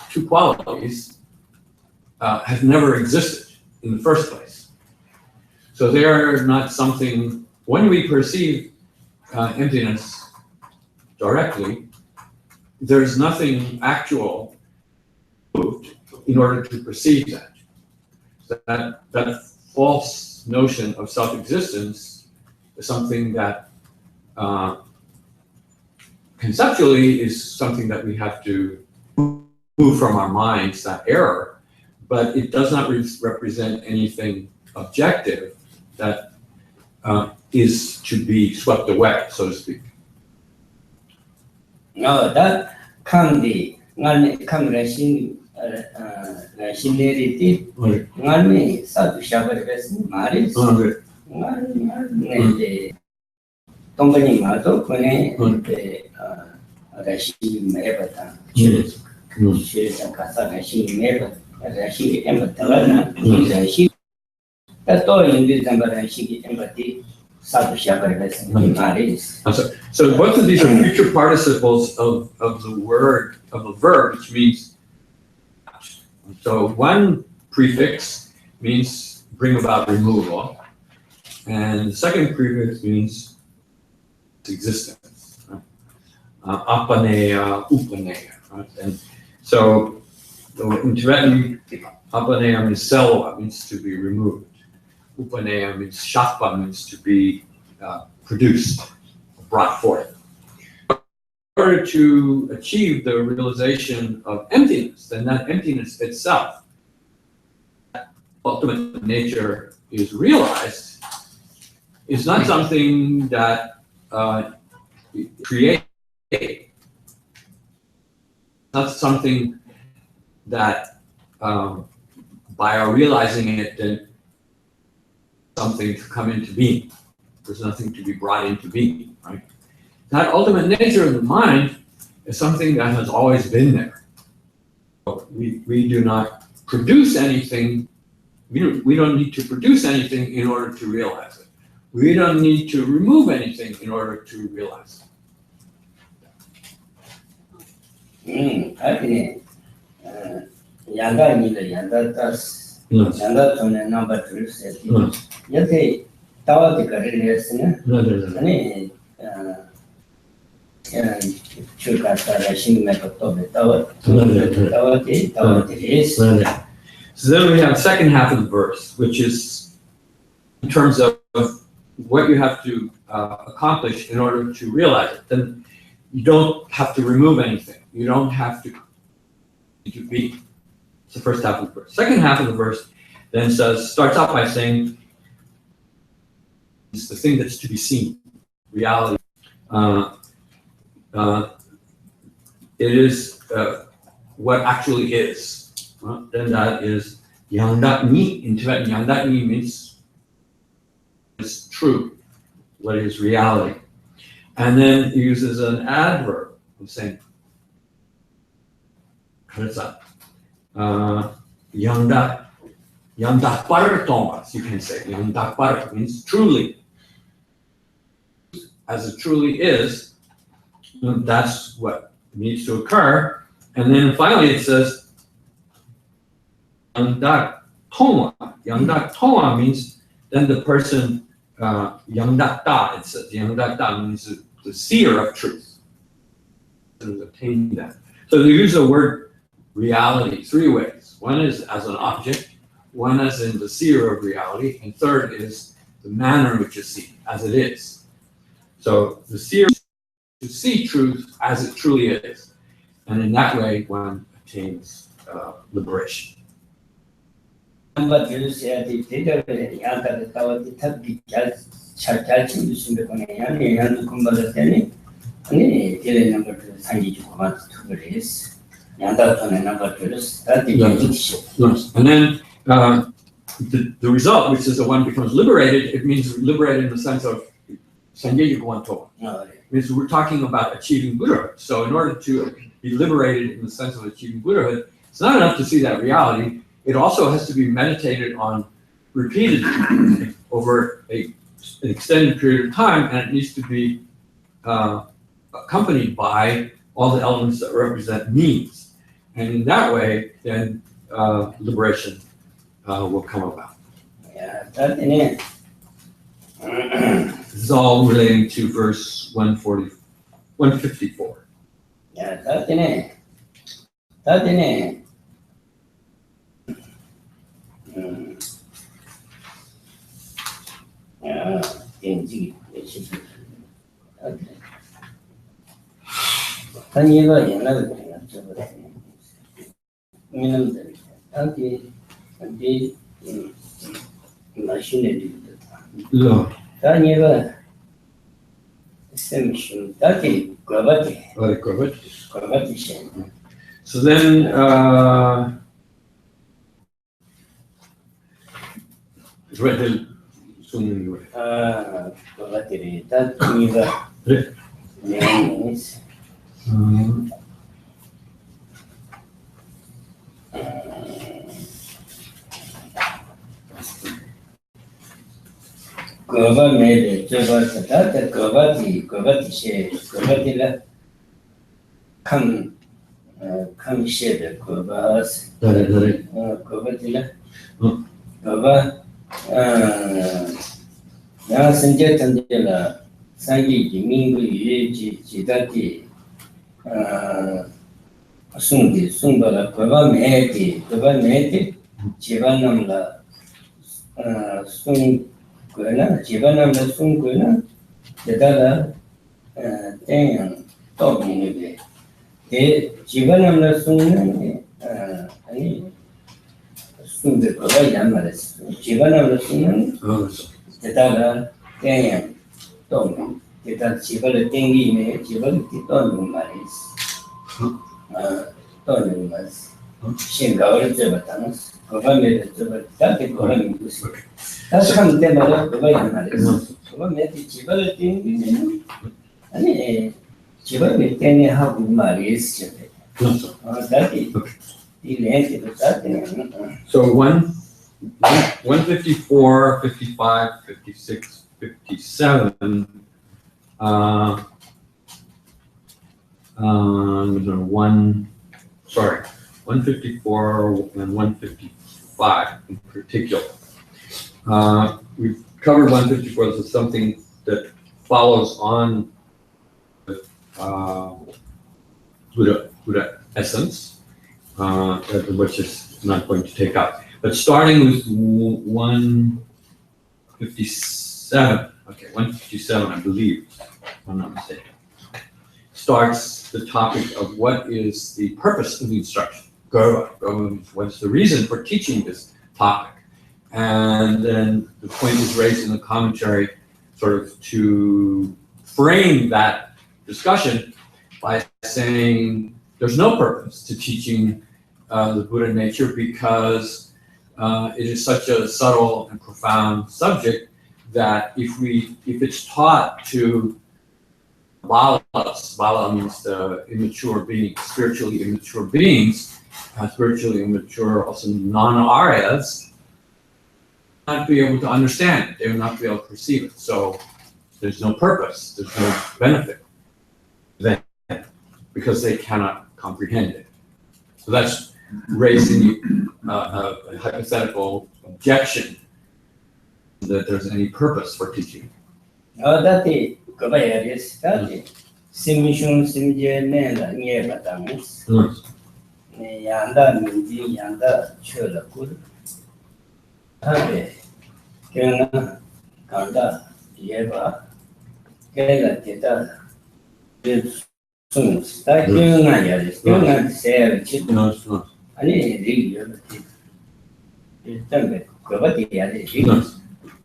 two qualities, have never existed in the first place. So they are not something, when we perceive emptiness directly, there's nothing actual in order to perceive that. So that false notion of self-existence is something that conceptually is something that we have to move from our minds, that error, but it does not represent anything objective that is to be swept away, so to speak. No, that can be So both of these are future participles of the word, of a verb, which means. So one prefix means bring about removal, and the second prefix means existence. Apaneya, upaneya. Right? And so in Tibetan, apaneya means selva, means to be removed. Upaneya means shakpa, means to be produced, brought forth. In order to achieve the realization of emptiness, then that emptiness itself, ultimate nature is realized, is not something that creates, not something that by our realizing it, then something to come into being. There's nothing to be brought into being, right? That ultimate nature of the mind is something that has always been there. We do not produce anything. We don't need to produce anything in order to realize it. We don't need to remove anything in order to realize it. 하긴 양가니들 양가tas 양가톤의 number 2 세트 여기 타와티까지 했으면 아니 출가사라 신메도 또 타와티 is. So then we have the second half of the verse, which is in terms of what you have to accomplish in order to realize it. Then you don't have to remove anything. You don't have to be. It's the first half of the verse. Second half of the verse then starts out by saying it's the thing that's to be seen, reality. It is what actually is. Then that is Yangdak Ni. In Tibetan, Yangdak Ni means it's true, what is reality. And then he uses an adverb of saying, Yangdak Par Thomas, you can say. Yangdak Par means truly. As it truly is, that's what needs to occur. And then finally it says, Yangdak Toma. Yangdak Toma means then the person, Yangdak Da, it says. Yangdak Da means the seer of truth. And attain that. So they use the word reality 3 ways. One is as an object, one as in the seer of reality, and third is the manner in which you see, as it is. So the seer to see truth as it truly is. And in that way, one attains liberation. Number 2 세트 대결에 양가를 타와티 탑기 잘 챙기시면 거네요. 양도 공부할 때는 아니 이래 number 2 상기 주고 맞 투그레스. 양다톤의 number 2 스타트 Yes. And then the result, which is the one becomes liberated, it means liberated in the sense of Sangye Guanto. It means we're talking about achieving Buddhahood. So in order to be liberated in the sense of achieving Buddhahood, it's not enough to see that reality. It also has to be meditated on repeatedly over an extended period of time, and it needs to be accompanied by all the elements that represent means. And in that way, then liberation will come about. Yeah, that in it. This is all relating to verse 154. Yeah, that in it. That in it. Yeah, 인지 okay. 단위가 옛날에 그냥 저거 미는데 단위 마신에 단위가 셈신 단위 과바티 So then right there. 과바티를 단위가 means government the government come share the government 야 선제 단계라 상기 민구 유지 지다티 송디 송바라 government 지반남라 송 그러나 지반남라 송 그러나 대다가 땡 또비는데 대 지반남라 송은 아니 송데 거가 양말했어 지반남라 송은 대다가 땡 또 대다 지발을 땡기네 지발을 또 말이지 또는 말 생각을 접었다는 그거에 접었다 그거는 무슨 다시 한 때마다 그거야 말이야. 그거에 집을 띄우면 아니 집을 띄네 하고 말이 있어. 다시 이 렌즈도 다시. So 154, 55, 56, 57. Sorry, 154 and 155 in particular. We've covered 154. This is something that follows on with Buddha essence, which is not going to take up. But starting with 157, okay, 157, I believe, if I'm not mistaken, starts the topic of what is the purpose of the instruction. What's the reason for teaching this topic? And then the point is raised in the commentary sort of to frame that discussion by saying there's no purpose to teaching the Buddha nature because it is such a subtle and profound subject that if it's taught to balas, bala means the immature beings, spiritually immature beings, spiritually immature also non-Aryas, not be able to understand it, they will not be able to perceive it. So there's no purpose, there's no benefit then, because they cannot comprehend it. So that's raising a hypothetical objection that there's any purpose for teaching. That's Simmission Simjane near Matamus. Yanda Minji Yanda Chula Good. Kena Kanda Yeva Kela Teta Soon starting Naya, still not say chicken. No, it's not. I need to it's done. Gobati, I did.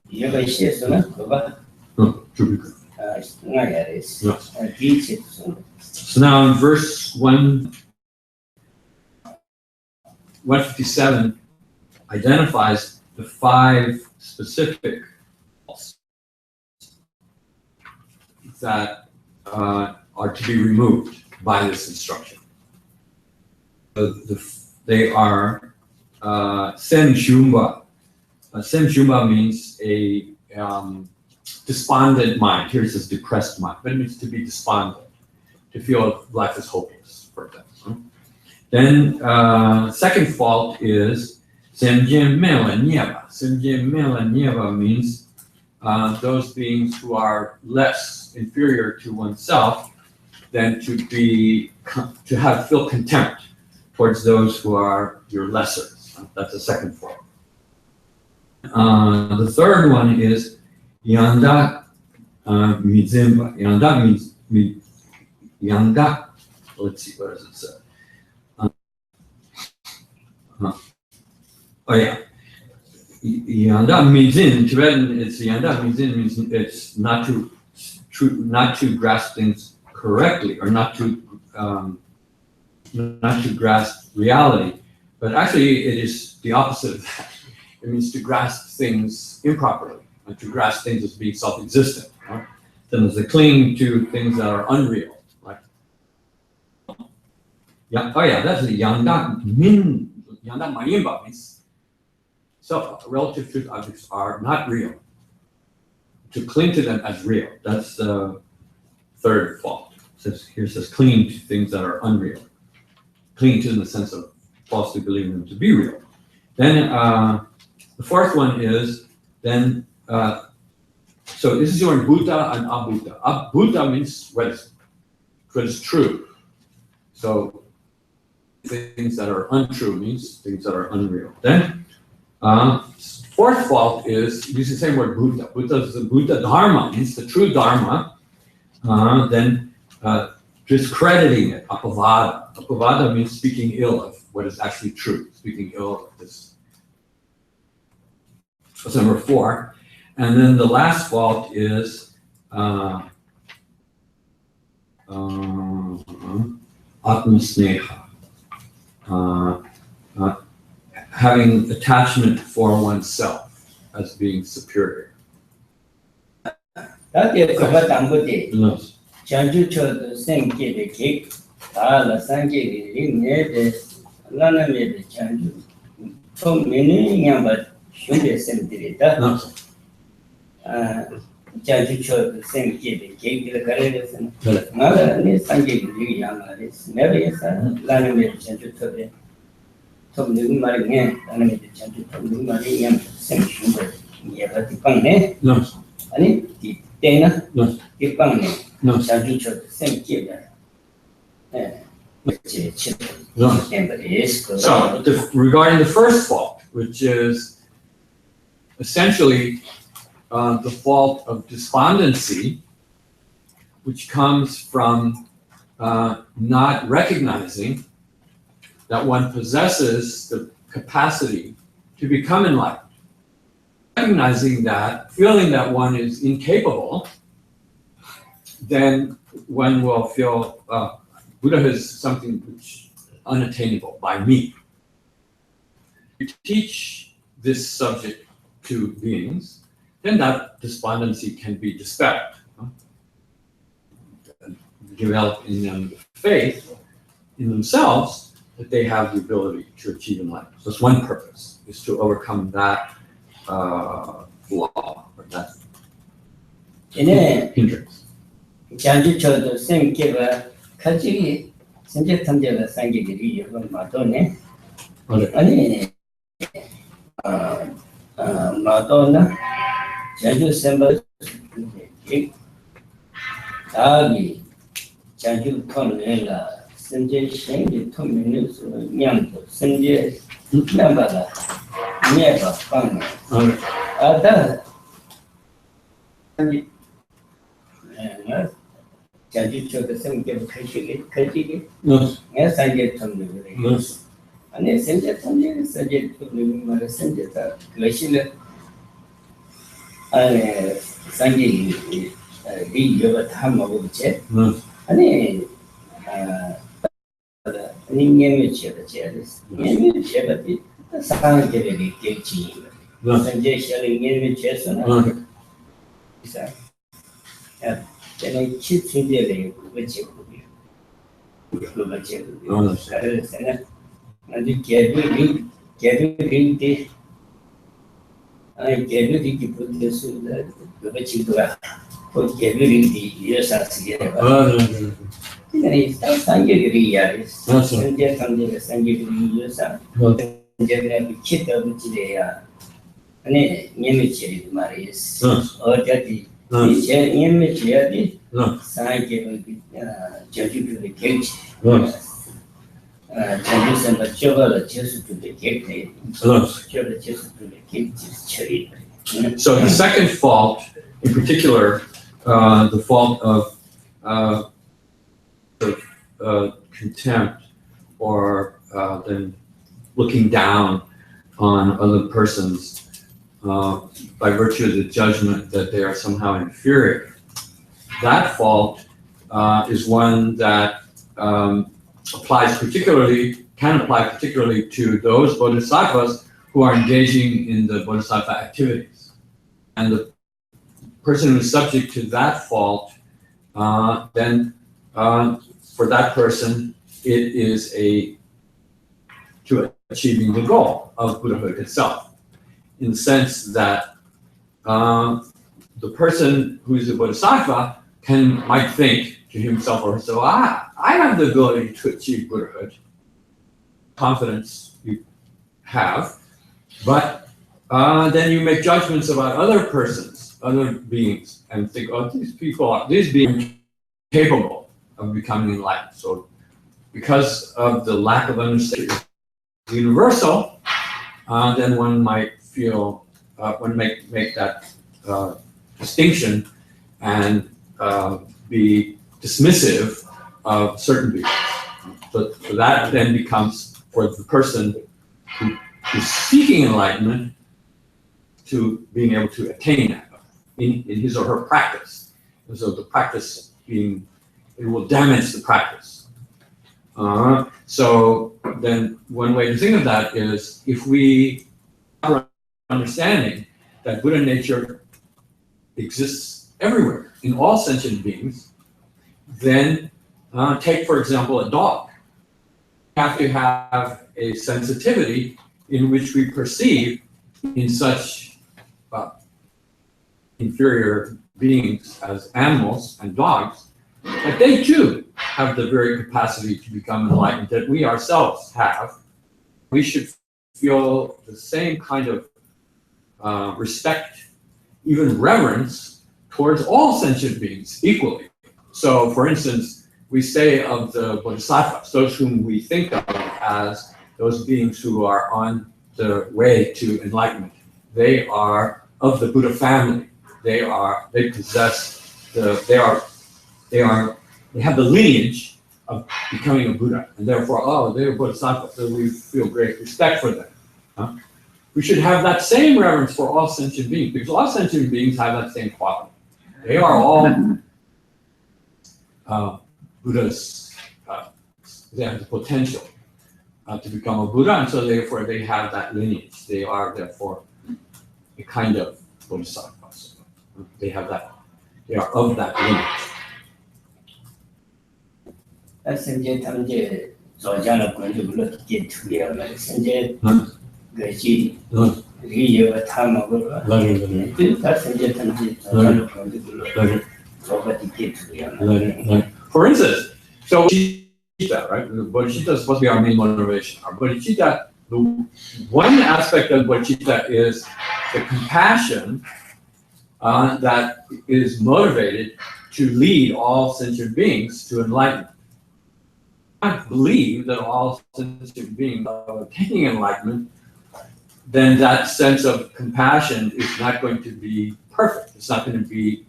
You have a share, so not Goba. No, Jupiter. So now in verse 157 identifies the 5 specific faults that are to be removed by this instruction. They are sen shumba. Sen shumba means a despondent mind. Here it says depressed mind, but it means to be despondent, to feel life is hopeless, for example. Then second fault is semjen mela nyeva. Semjen mela nyeva means those beings who are less inferior to oneself than to feel contempt towards those who are your lessers. That's the second fault. The third one is Yanda Mizimba. Yanda means Yanda. Let's see, what does it say? Oh yeah. Yanda Mizin, Tibetan, it's Yanda Mizin means it's not to grasp things correctly or not to grasp reality, but actually it is the opposite of that. It means to grasp things improperly. And to grasp things as being self-existent. Right? Then there's a cling to things that are unreal. Right? Yeah, oh yeah, that's the yanda mayimba means relative truth objects are not real. To cling to them as real. That's the third fault. Here it says clinging to things that are unreal. Clinging to them in the sense of falsely believing them to be real. Then the fourth one is then so this is your Buddha and Abhuta. Buddha means what is true. So things that are untrue means things that are unreal. Then fourth fault is use the same word Buddha. Buddha is the Buddha Dharma, means the true Dharma. Then discrediting it, apavada. Apavada means speaking ill of what is actually true, speaking ill of this. That's number 4. And then the last fault is atmasneha. having attachment for oneself as being superior. That's what I'm going to do. No. Chanju cho same give a cake, la sangi, Ling, Lana made the Chanju. So many young but should be same did that. No. Chanju cho same give a cake, the Caribbean, Mother, and Sangi, young, it's never yes, Lana made Chanju to the Tom Marine, Lana made the Chanju to Marine, same sugar, yeah, the pang, No. and it Dana, No. the pang. No. Chanju cho same give No. So, So, regarding the first fault, which is essentially the fault of despondency, which comes from not recognizing that one possesses the capacity to become enlightened. Recognizing that, feeling that one is incapable, then one will feel Buddha is something which unattainable by me. You teach this subject to beings, then that despondency can be dispelled. Develop in them faith in themselves that they have the ability to achieve enlightenment. So that's one purpose, is to overcome that flaw or that hindrance. Chanju cho the same give a Kaji, Sanjay Tamjala Sangi, Madonna, Madonna, Chanju Samba, Tagi, Chanju Tonella, Sanjay Shangi, 2 minutes, Yambo, Sanjay, Nambala, never found. Other Chanju cho the same give Kaji, yes, I get from the village. And then send it from the subject to the send it up. Glacial Sangi, the Yoga Ham of Chet, and then Ning Chevrolet, Ning Chevrolet, the sound gave a kitchen. Sanjay shelling in chess and then I keep in the which you and you get it. I gave you to put this the which you put giving the years as together. Then it's Sanjay years. Sanjay Sanjay Sanjay years. Generally, kit of which they are. And image Maris or Daddy. Image Yadi, Sai gave Judge to the cage. Judges and the children just to the cage. Children just to the cage cherry. So the second fault, in particular, the fault of contempt or then looking down on other persons by virtue of the judgment that they are somehow inferior. That fault is one that can apply particularly to those bodhisattvas who are engaging in the bodhisattva activities. And the person who is subject to that fault, then for that person, it is to achieving the goal of Buddhahood itself. In the sense that the person who is a bodhisattva might think to himself or herself, I have the ability to achieve Buddhahood. Confidence you have, but then you make judgments about other persons, other beings, and think, oh, these beings are capable of becoming enlightened. So because of the lack of understanding universal, then one might feel, one make that distinction and be dismissive of certain beings. So that then becomes, for the person who is seeking enlightenment, to being able to attain that in his or her practice. And so the practice it will damage the practice. So then one way to think of that is if we have an understanding that Buddha nature exists everywhere in all sentient beings, then take, for example, a dog. We have to have a sensitivity in which we perceive in such inferior beings as animals and dogs, that they too have the very capacity to become enlightened that we ourselves have. We should feel the same kind of respect, even reverence, towards all sentient beings equally. So, for instance, we say of the Bodhisattvas, those whom we think of as those beings who are on the way to enlightenment, they are of the Buddha family. They have the lineage of becoming a Buddha, and therefore, they're Bodhisattvas, so we feel great respect for them. We should have that same reverence for all sentient beings, because all sentient beings have that same quality. They are all Buddhas. They have the potential to become a Buddha, and so therefore they have that lineage. They are therefore a kind of Bodhisattvas. They have that. They are of that lineage. 那现在他们这早讲了关于不了解图了嘛，现在个是理由他们不了，对，他现在他们这早讲了关于不了，早把理解图了嘛。For instance, so bodhicitta, right? Bodhicitta is supposed to be our main motivation. Our bodhicitta, the one aspect of bodhicitta is the compassion that is motivated to lead all sentient beings to enlightenment. I believe that all sentient beings are attaining enlightenment, then that sense of compassion is not going to be perfect. It's not going to be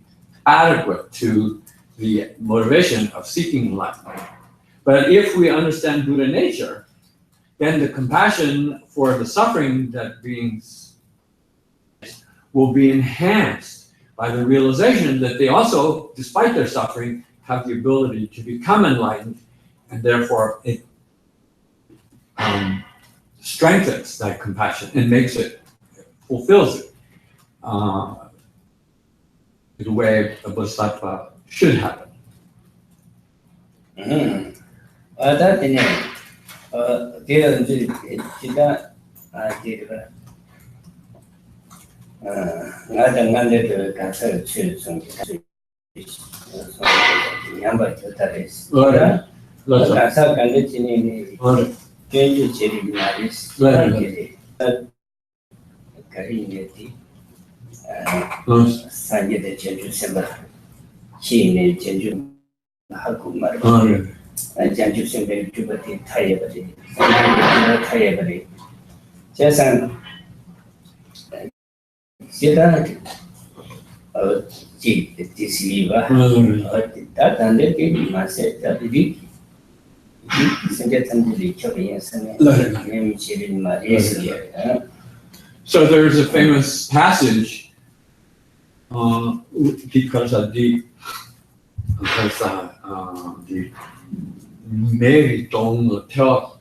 adequate to the motivation of seeking enlightenment. But if we understand Buddha nature, then the compassion for the suffering that beings will be enhanced by the realization that they also, despite their suffering, have the ability to become enlightened, and therefore it strengthens that compassion and makes it, fulfills it the way a bodhisattva should have it. That in So there's a famous passage because of the meriton tell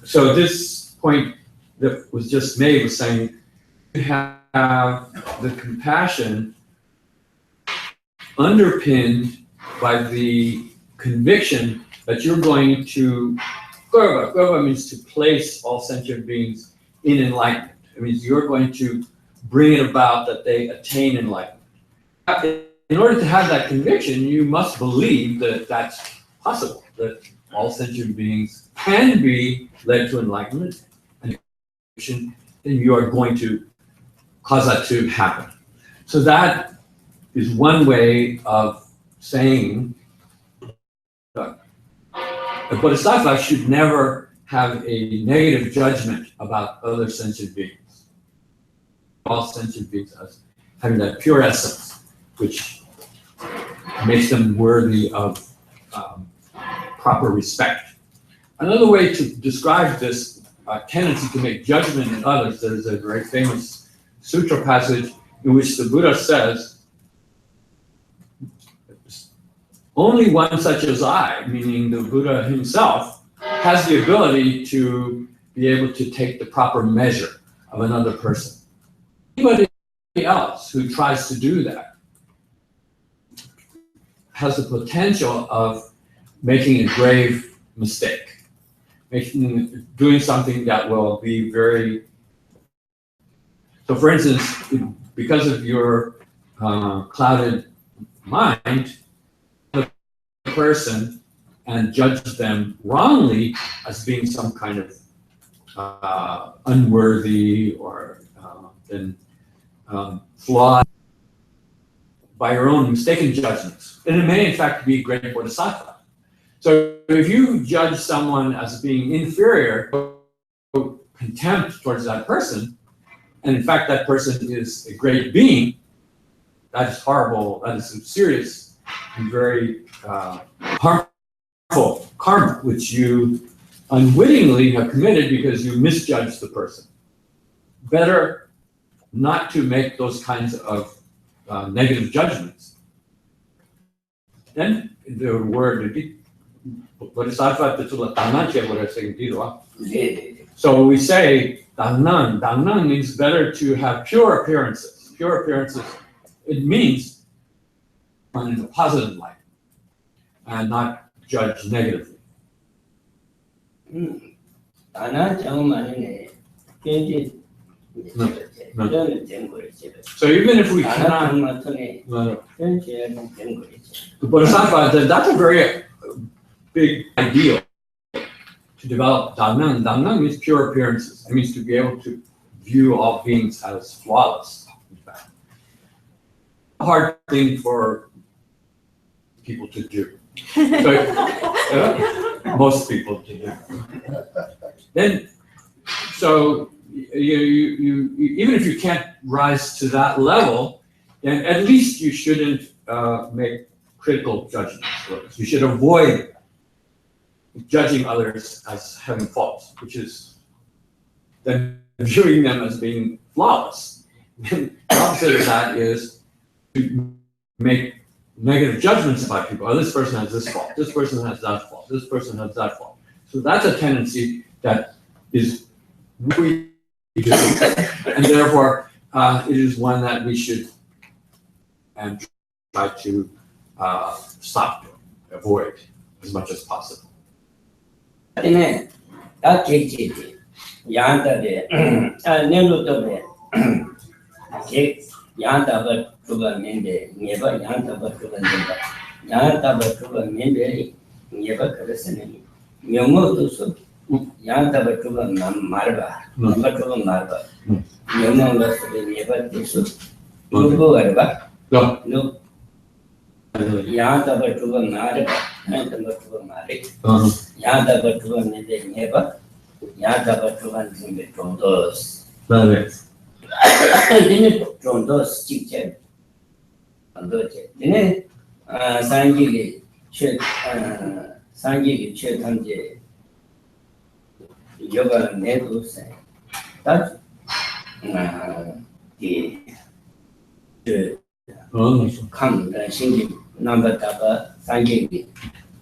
So this point that was just made was saying you have the compassion underpinned by the conviction that you're going to, Gurva means to place all sentient beings in enlightenment. It means you're going to bring it about that they attain enlightenment. In order to have that conviction, you must believe that that's possible, that all sentient beings can be led to enlightenment, and then you are going to cause that to happen. So that is one way of saying that a Bodhisattva should never have a negative judgment about other sentient beings. All sentient beings as having that pure essence, which makes them worthy of proper respect. Another way to describe this tendency to make judgment in others, there's a very famous sutra passage in which the Buddha says, only one such as I, meaning the Buddha himself, has the ability to be able to take the proper measure of another person. Anybody else who tries to do that has the potential of making a grave mistake, doing something that will be very. So, for instance, because of your clouded mind, the person and judge them wrongly as being some kind of unworthy or flawed by your own mistaken judgments. And it may in fact be great Bodhisattva. So if you judge someone as being inferior, contempt towards that person, and in fact that person is a great being, that is horrible, that is some serious and very harmful karma, which you unwittingly have committed because you misjudged the person. Better not to make those kinds of negative judgments. Then the word Bodhisattva Titsula Tananche would have said, so we say Danang. Danang means better to have pure appearances. Pure appearances, it means in a positive light and not judge negatively. So even if we cannot, the Bodhisattva, that's a very big ideal to develop Danang. Danang means pure appearances. It means to be able to view all beings as flawless, in fact. A hard thing for people to do. Most people to do. Then, so you even if you can't rise to that level, then at least you shouldn't make critical judgments. You should avoid judging others as having faults, which is then viewing them as being flawless. The opposite of that is to make negative judgments about people. Oh, this person has this fault, this person has that fault, this person has that fault. So that's a tendency that is we do, and therefore it is one that we should and try to stop, avoid as much as possible. Yoga never say that the come singing number taba sangi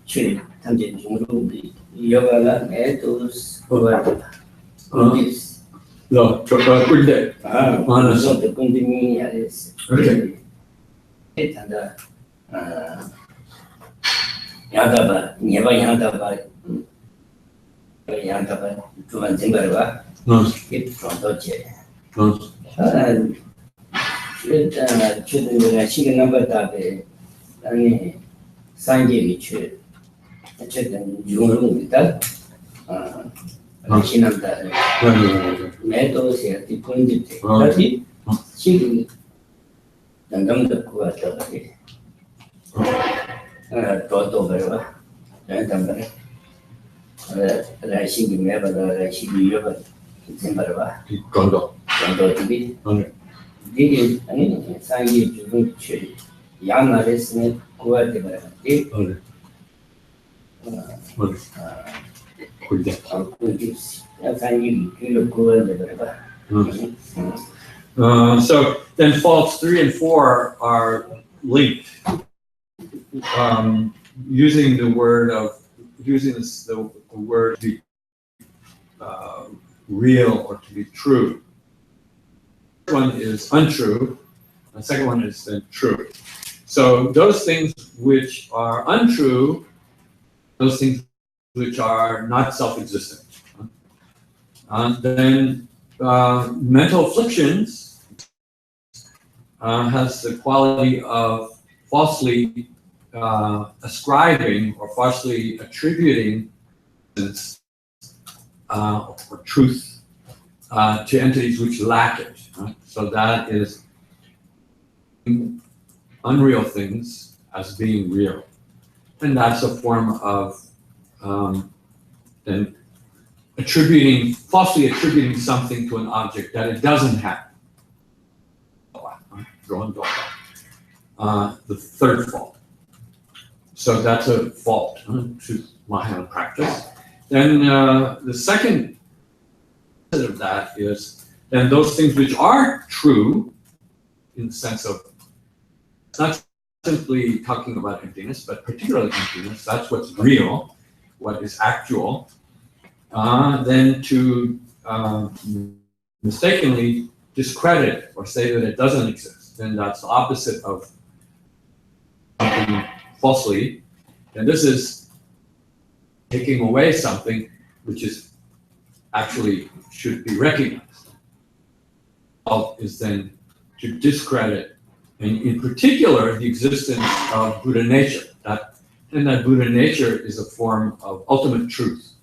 should tangent yoga netos over this. No, good day. So the continue is okay. It and Yadaba, never Yadaba. Yantaba to one Zimbarba, it from Doce. And children number tabe, and Sangi Chil, a chicken, Jung with that. Chinam meadows here, the pointed chicken. Nandam kuwa tabari. Toto berwa. Nandam Rashi Gyumed, Rashi Gyumed, Zimbarwa. Gondo. Gondo tibi. Okay. Digi, Sangi Jubuchi, Yama Resne, kuwa tabari. Okay. So then faults 3 and 4 are linked. Using the word to be real or to be true. The first one is untrue, the second one is then true. So those things which are untrue, those things which are not self-existent. Then mental afflictions has the quality of falsely ascribing or falsely attributing or truth to entities which lack it. Right? So that is unreal things as being real. And that's a form of then falsely attributing something to an object that it doesn't have. The third fault. So that's a fault to Mahayana practice. Then the second of that is then those things which are true in the sense of not simply talking about emptiness, but particularly emptiness, that's what's real, what is actual, then to mistakenly discredit or say that it doesn't exist, then that's the opposite of something falsely, and this is taking away something which is actually should be recognized. Is then to discredit, and in particular, the existence of Buddha nature. That Buddha nature is a form of ultimate truth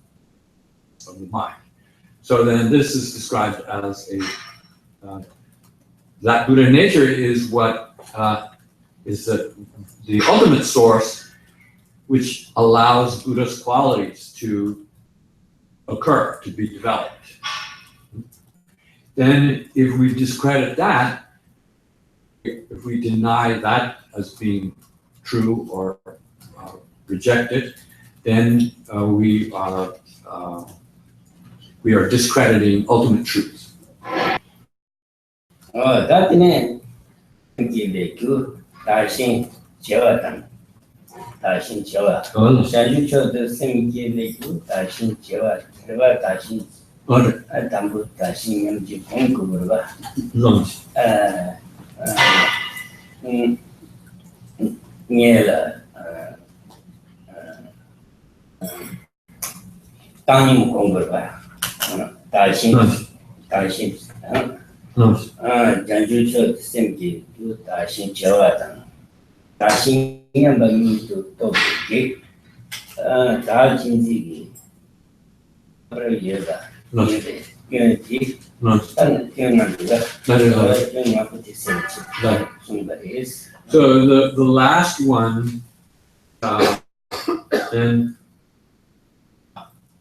of the mind. So then this is described as that Buddha nature is what is the ultimate source which allows Buddha's qualities to occur, to be developed. Then if we discredit that, if we deny that as being true or reject it, then we are discrediting ultimate truth. That name give a good Darshin Jawatan. Darshin Jawa. Shaju cho the same give a good Darshin Jawa. River Darshin. Tambu Darshin Yamji Ponkurva. Niela Tanim Kongurva. Darshin. Janju cho the same give good Darshin Jawatan. Darshin Yambi to Toki. Darshin Zigi. Yoga. Unity. So the last one, then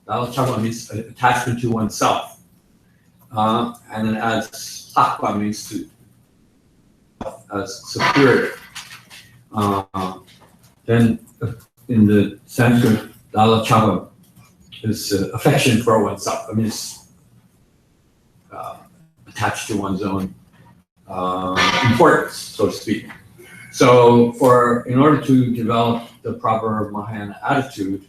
Dāla means attachment to oneself, and then as Sattva means to as superior. Then in the Sanskrit, Dāla is affection for oneself. I mean, it's attached to one's own importance, so to speak. So in order to develop the proper Mahayana attitude,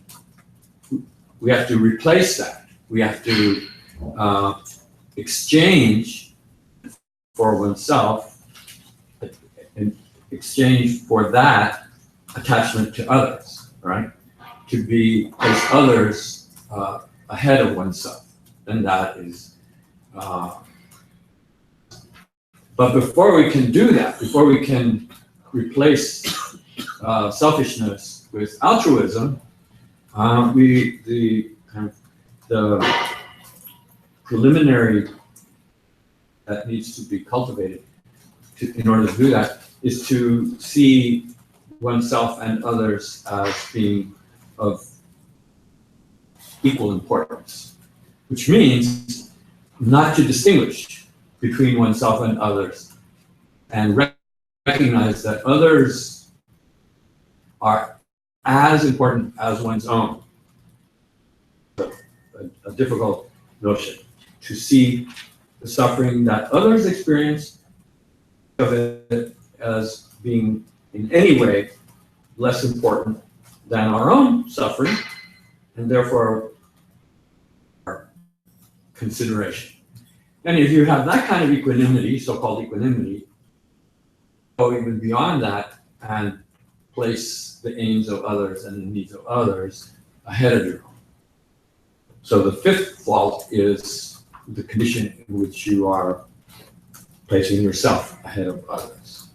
we have to replace that. We have to exchange for oneself, in exchange for that attachment to others, right? To place others ahead of oneself. Then that is but before we can do that, before we can replace selfishness with altruism, the preliminary that needs to be cultivated in order to do that, is to see oneself and others as being of equal importance, which means not to distinguish between oneself and others, and recognize that others are as important as one's own. A difficult notion to see the suffering that others experience, of it as being in any way less important than our own suffering, and therefore our consideration. And if you have that kind of equanimity, so-called equanimity, go even beyond that and place the aims of others and the needs of others ahead of your own. So the fifth fault is the condition in which you are placing yourself ahead of others,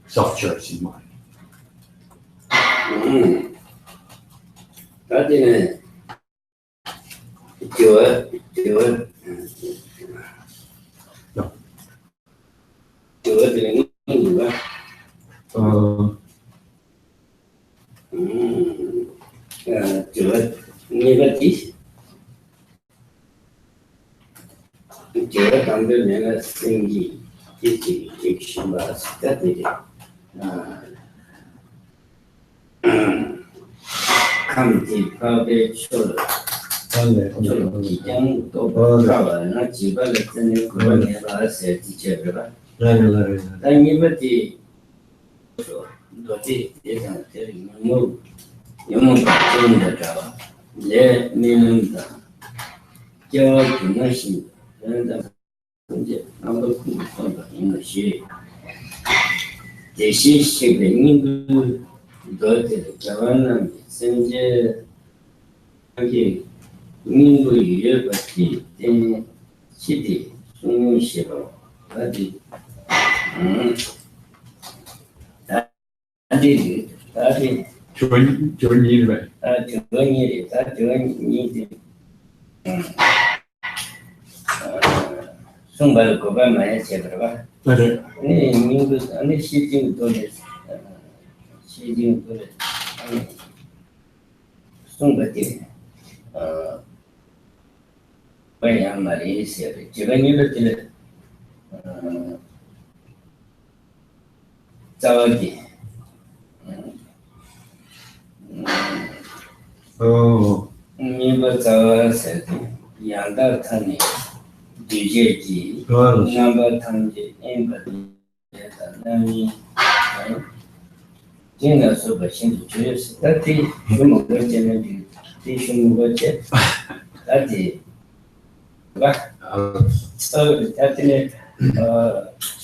self-cherishing mind.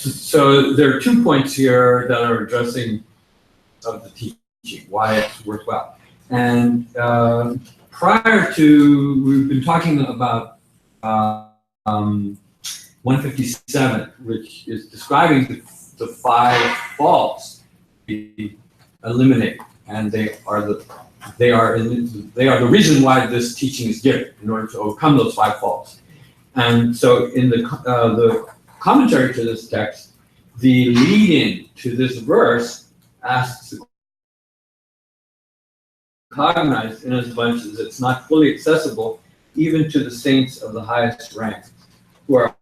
So there are 2 points here that are addressing of the teaching, why it's worthwhile. And prior to, we've been talking about 157, which is describing the 5 faults we eliminate, and they are the reason why this teaching is given, in order to overcome those 5 faults. And so in the commentary to this text, the lead-in to this verse asks to cognize in as much as it's not fully accessible even to the saints of the highest rank, who are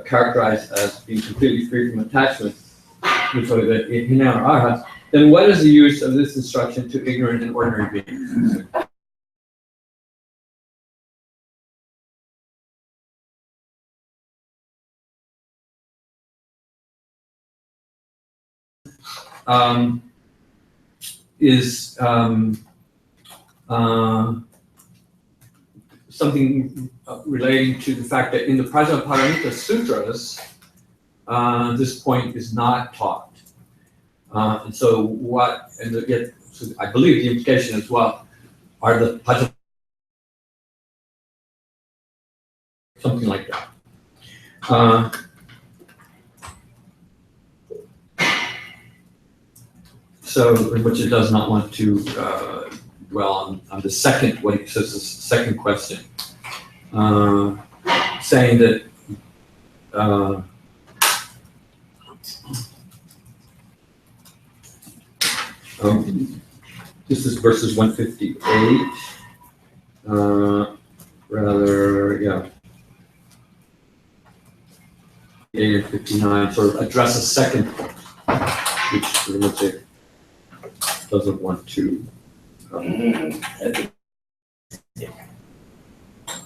characterized as being completely free from attachment, then what is the use of this instruction to ignorant and ordinary beings? Is something relating to the fact that in the Prajnaparamita Sutras, this point is not taught. And so what, and yet, so I believe the implication as well, are the Prajnaparamita, something like that. So, which it does not want to dwell on the second, what he says is the second question, saying that This is verses 158. Rather, yeah. 8 and 59 sort of address a second point, which Rinpoche doesn't want to.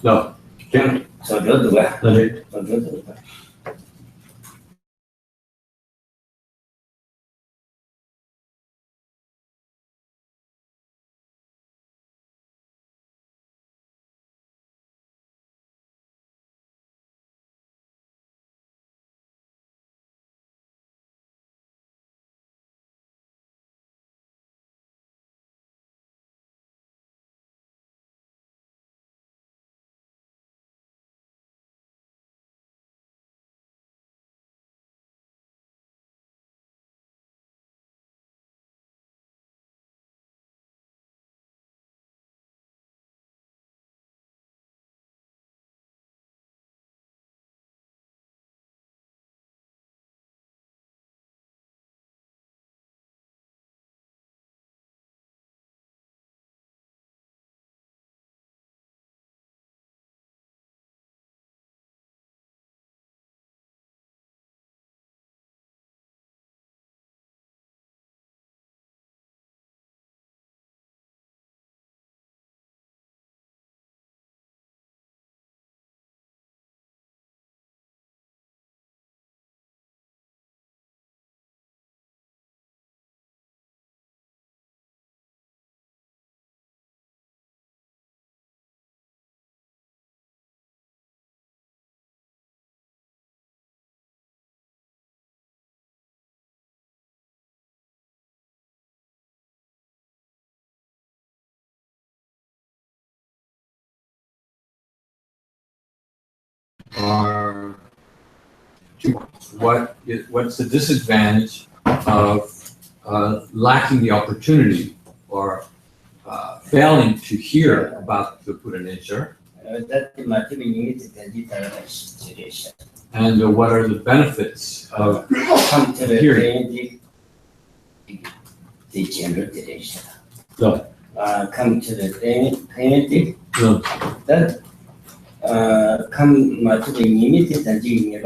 No, can't. So do it. Let it. Are two points. What's the disadvantage of lacking the opportunity or failing to hear about the Buddha nature? And what are the benefits of hearing? No. Come to the planet. No. That come to the limited and teacher.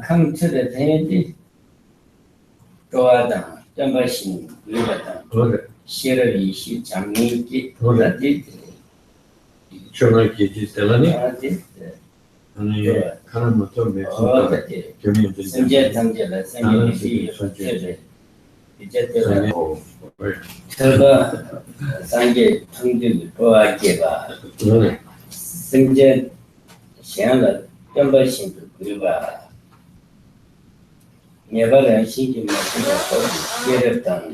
Come to the planet. Doada, Jampa, Okay. Shirley, she Jamiki, Chonaki Telani? And the Kanamato makes Sanjay Tangela, Sanjay, Taba, Sanjay Tangil, Boa Geva, Sanjay Shana, Jampa, Guiva. Never and she can get it done.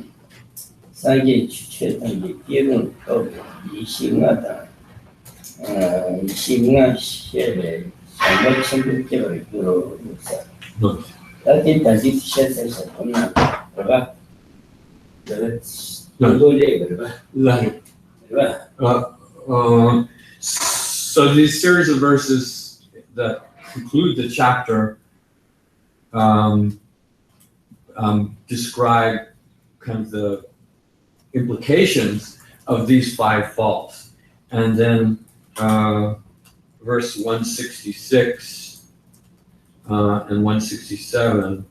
Sanjay Chetan, the Piran of Ishimata, Ishima Shebe, and what something given Guru. That it does it shed as a woman. So these series of verses that conclude the chapter describe kind of the implications of these five faults. And then verse 166 and 167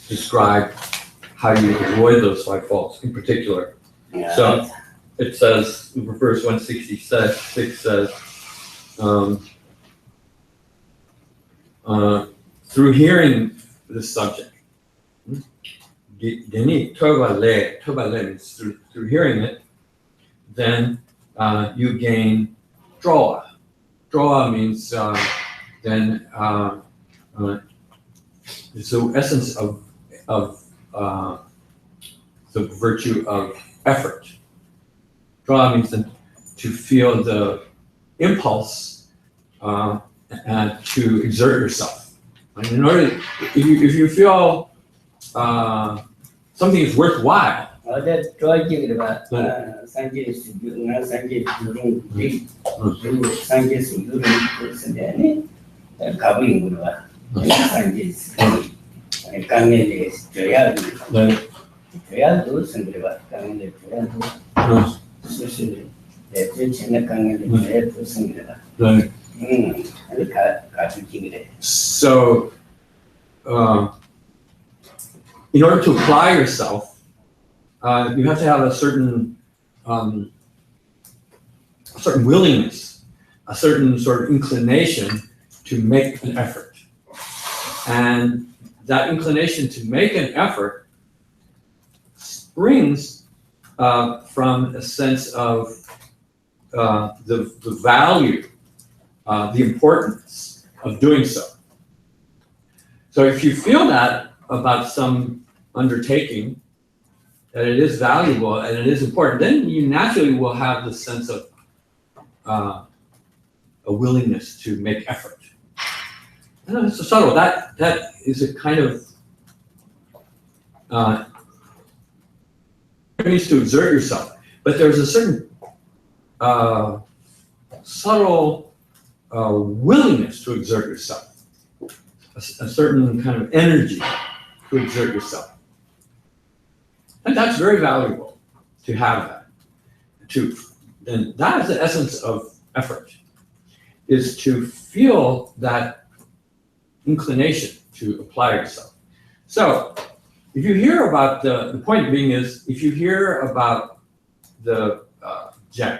describe how you avoid those five faults in particular. Yeah. So it says, verse 166 says, through hearing this subject, means through hearing it, then you gain draw. Draw means then it's the essence of the virtue of effort. Draw means to feel the impulse and to exert yourself. And in order, if you feel something is worthwhile. That talking about Sanjay is doing, Sanjay is doing, Sanjay is doing, covering Sanjay is 강연에 줘야 네. 줘야도 성그래봐 강연에 줘야도 수술 내 전체 강연에 줘야도 성그래봐 Right. 가르치기 그래. So, in order to apply yourself, you have to have a certain willingness, a certain sort of inclination to make an effort. And that inclination to make an effort springs from a sense of the value, the importance of doing so. So if you feel that about some undertaking, that it is valuable and it is important, then you naturally will have the sense of a willingness to make effort. And it's so subtle. That is a kind of needs to exert yourself, but there's a certain subtle willingness to exert yourself, a certain kind of energy to exert yourself. And that's very valuable to have that. And that is the essence of effort, is to feel that inclination to apply yourself. So if you hear about the point being is, if you hear about the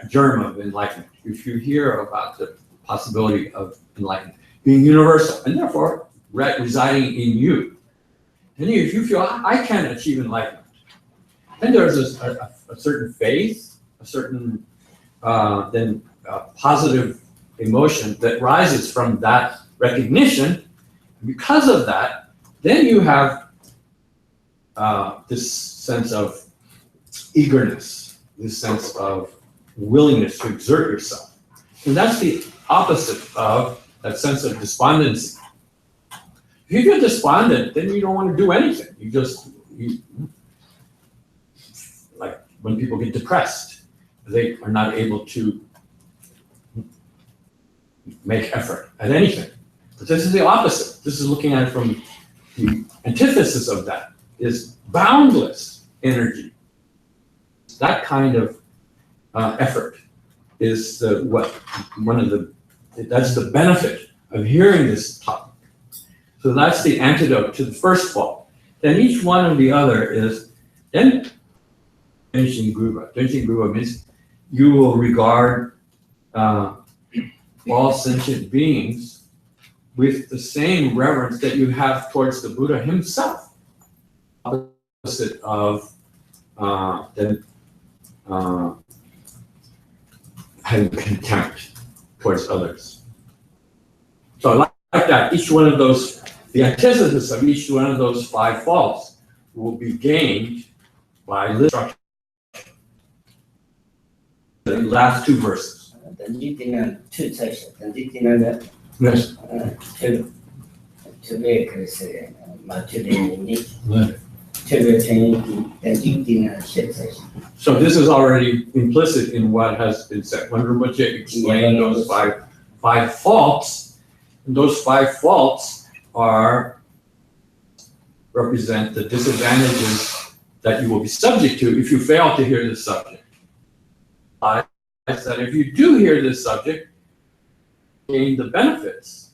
germ of enlightenment, if you hear about the possibility of enlightenment being universal and therefore residing in you, and if you feel I can achieve enlightenment, then there's a certain faith, a certain positive emotion that rises from that recognition. Because of that, then you have this sense of eagerness, this sense of willingness to exert yourself. And that's the opposite of that sense of despondency. If you feel despondent, then you don't want to do anything. Like when people get depressed, they are not able to make effort at anything. But this is the opposite. This is looking at it from the antithesis of that, is boundless energy. That kind of effort is that's the benefit of hearing this topic. So that's the antidote to the first fault. Then each one of the other is, then Denshin Guba. Denshin Guba means you will regard all sentient beings with the same reverence that you have towards the Buddha himself. Opposite of having contempt towards others. So like that, each one of those, the antithesis of each one of those five faults will be gained by instruction. The last two verses. Yes. So this is already implicit in what has been said. When Rinpoche explained those five faults, and those five faults represent the disadvantages that you will be subject to if you fail to hear this subject. I said if you do hear this subject, gain the benefits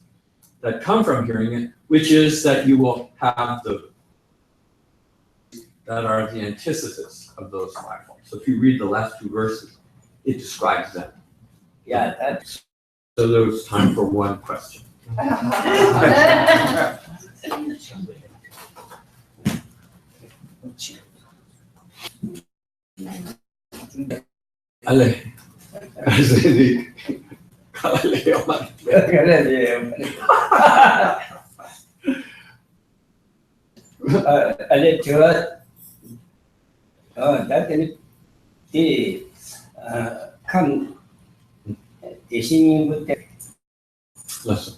that come from hearing it, which is that you will have that are the antithesis of those five faults. So if you read the last two verses, it describes them. Yeah, that's. So there was time for one question. Listen.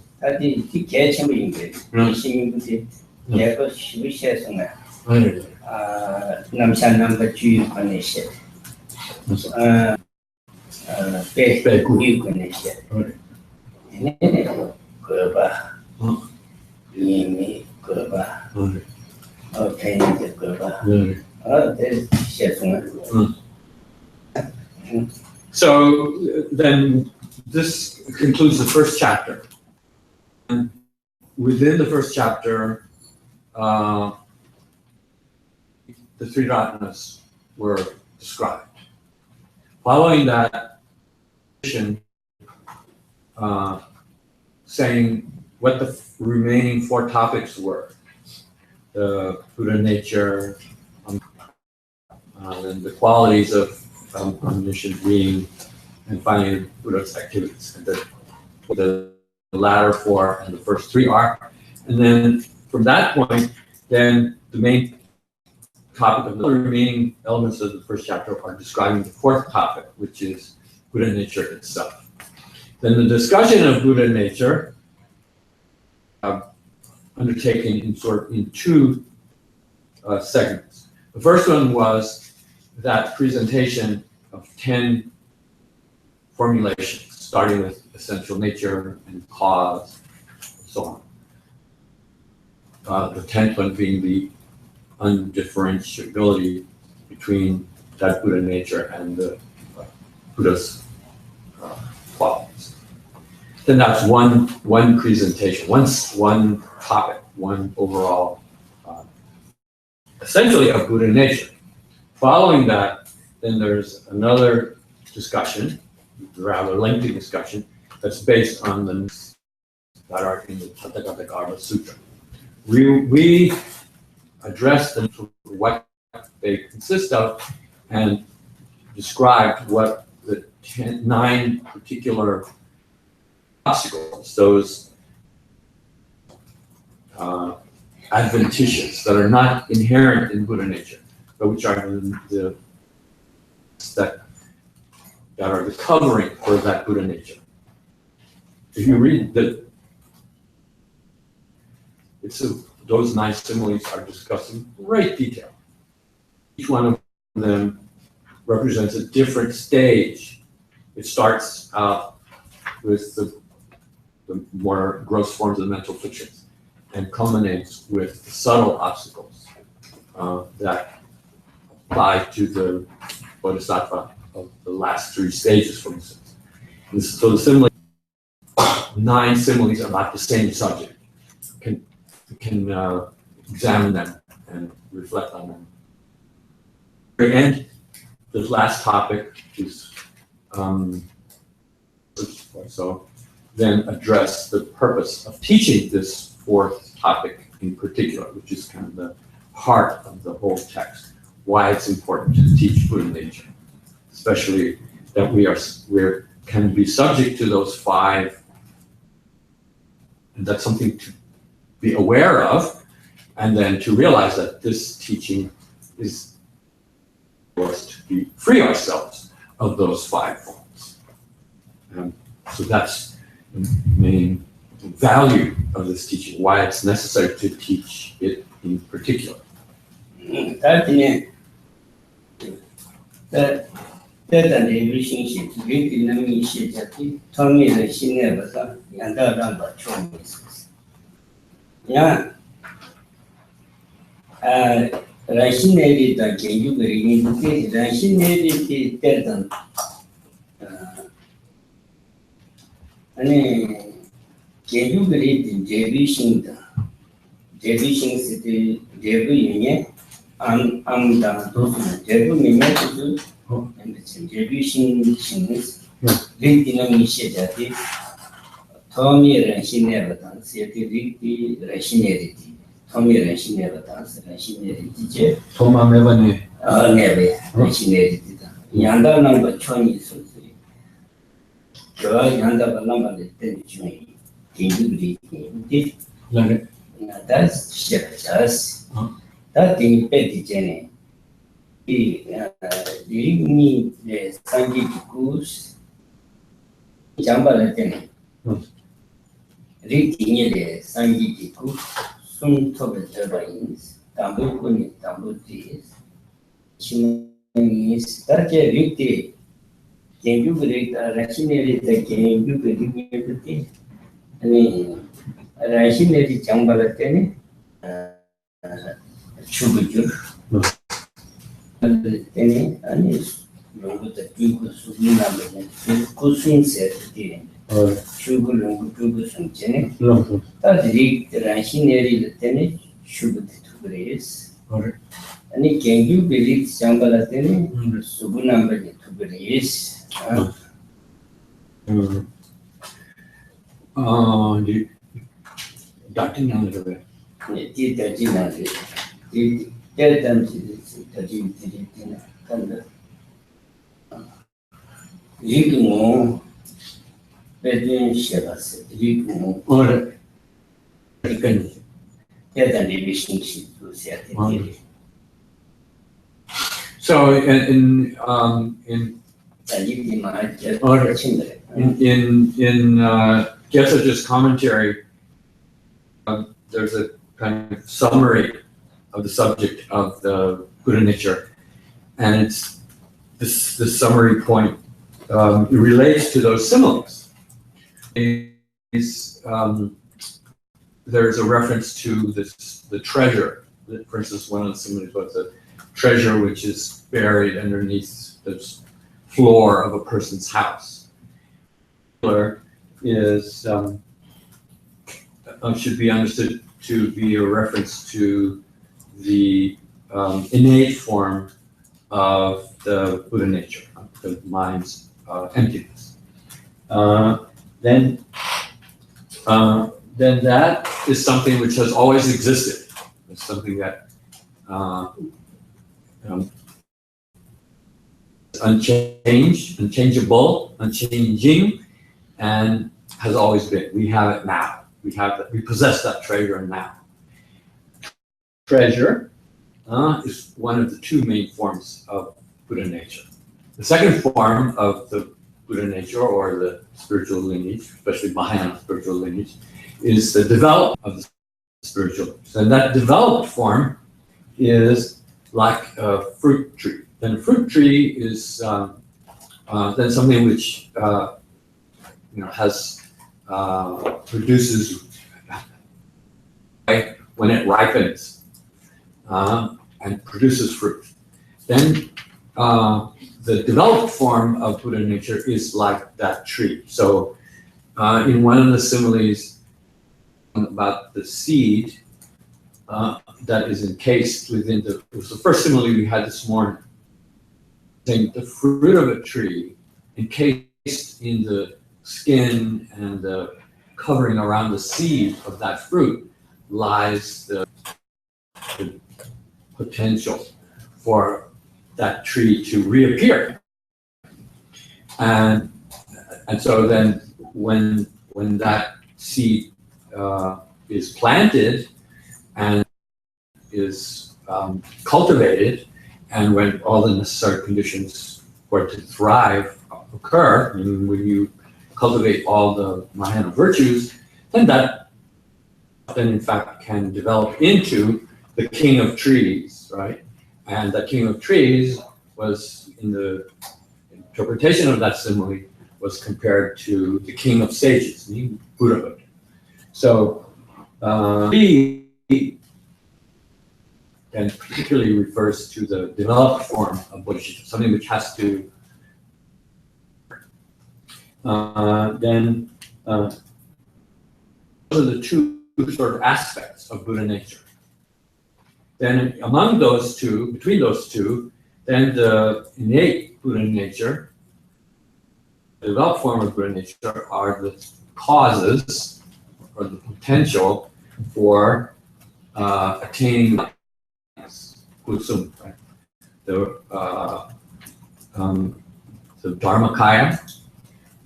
Okay, so then this concludes the first chapter. And within the first chapter, the three Ratnas were described. Following that, saying what the remaining four topics were: the Buddha nature, and the qualities of omniscient being, and finally Buddha's activities. And the latter four and the first three are. And then from that point, then the main topic of the remaining elements of the first chapter are describing the fourth topic, which is Buddha nature itself. Then the discussion of Buddha nature undertaken in two segments. The first one was that presentation of 10 formulations, starting with essential nature and cause, and so on. The 10th one being the undifferentiability between that Buddha nature and the Buddha's qualities. Then that's one presentation, one topic, one overall, essentially of Buddha nature. Following that, then there's another discussion, rather lengthy discussion, that's based on the that are in the Ratnagotravibhāga Sutra. We addressed them to what they consist of and described what the 9 particular obstacles, those adventitious that are not inherent in Buddha nature, but which are that are the covering for that Buddha nature. If you read those 9 similes are discussed in great detail. Each one of them represents a different stage. It starts out with the more gross forms of mental fictions and culminates with the subtle obstacles that apply to the Bodhisattva of the last 3 stages, for instance. And so the simile, 9 similes about the same subject. Can examine them and reflect on them. And the last topic is so then address the purpose of teaching this 4th topic in particular, which is kind of the heart of the whole text. Why it's important to teach Buddha nature, especially that we can be subject to those 5, and that's something to be aware of, and then to realize that this teaching is for us to free ourselves of those 5 forms. So that's the main value of this teaching, why it's necessary to teach it in particular. Yeah. Rationality that can you bring in rationality that can you believe in Jevishin city, Jebu Union, I'm the Jebu Minute, and it's Jevishin Shins, Linking initiative, Tommy Rationality, City, Rationality. Tommy rationality, Toma Mevane. Never rationality. Yanda number 20. Yanda number 10. Can you read it? That's just that in petty jenny. You need the Sangi goose. Jampa Latin. Reading the Sangi goose. Soon told the rains, Tambu Kuni, Tambu trees. Chinese, that a victory. Can you read a rationality that can you believe everything? I mean, rationality Jambalatene, 죽을 때문에 아니 로고도 죽고 수분하면 고수인세 되는 죽을 죽고 숨지네 다들이 라신내리 때문에 죽을 그래스 아니 갱규 빌리 잠바라 때문에 수분하면 그래스 Doctrine on the way. So in Gyusa's commentary, there's a kind of summary of the subject of the Buddha nature, and it's this summary point it relates to those similes. There's a reference to the treasure. For instance, one of the similes was the treasure which is buried underneath the floor of a person's house. Is should be understood to be a reference to the innate form of the Buddha nature, the mind's emptiness. Then that is something which has always existed. It's something that unchanged, unchangeable, unchanging, and has always been. We have it now. We possess that treasure now. Treasure is one of the two main forms of Buddha nature. The second form of the Buddha nature, or the spiritual lineage, especially Mahayana spiritual lineage, is the development of the spiritual. And that developed form is like a fruit tree. Then a fruit tree is then something which has produces when it ripens and produces fruit. Then the developed form of Buddha nature is like that tree. So in one of the similes about the seed that is encased within it was the first simile we had this morning, saying the fruit of a tree encased in the skin and the covering around the seed of that fruit lies the potential for that tree to reappear. And so then when that seed is planted and is cultivated, and when all the necessary conditions for it to thrive occur, and when you cultivate all the Mahayana virtues, then that in fact can develop into the king of trees, right? And the king of trees was, in the interpretation of that simile, was compared to the king of sages, meaning Buddhahood. So tree then particularly refers to the developed form of Bodhisattva, something which has to those are the two sort of aspects of Buddha nature. Then among those two, between those two, then the innate Buddha nature, the developed form of Buddha nature, are the causes or the potential for attaining kusum, right? The Dharmakaya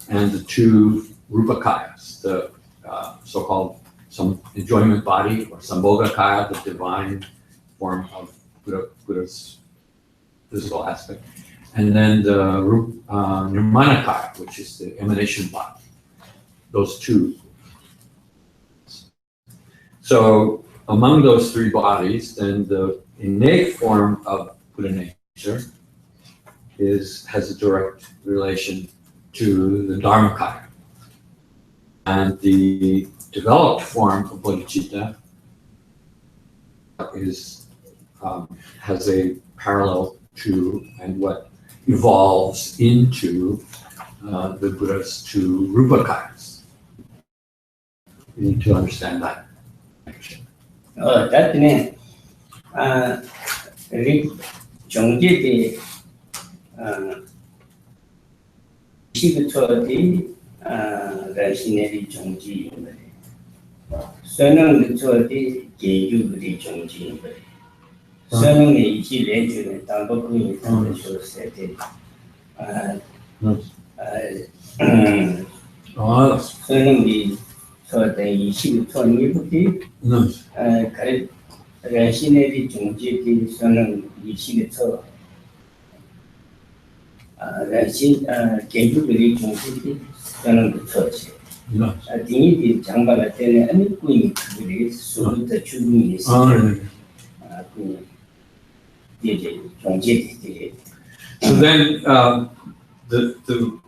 and the two Rupakayas, the so-called some enjoyment body, or Sambhogakaya, the divine form of Buddha's physical aspect, and then the Nirmanakaya, which is the emanation body. Those two. So among those three bodies, then the innate form of Buddha nature has a direct relation to the Dharmakaya. And the developed form of bodhicitta is has a parallel to and what evolves into the Buddha's two Rupakayas. You need to understand that. That means Gyumed 시부터디 라시네리 종지인데 선언부터디 계주들이 종지인데 선언의 이시 렌즈는 담보군이 담보셨을 때 선언이 저때 이시부터 니부터 라시네리 종지디 선언 이시부터 계주들이 종지디 저는 그렇지. 딩이 장바가 때문에 아니꾼이 그들이 수부터 주문이 있어요. 그 이제 종지디. So then, the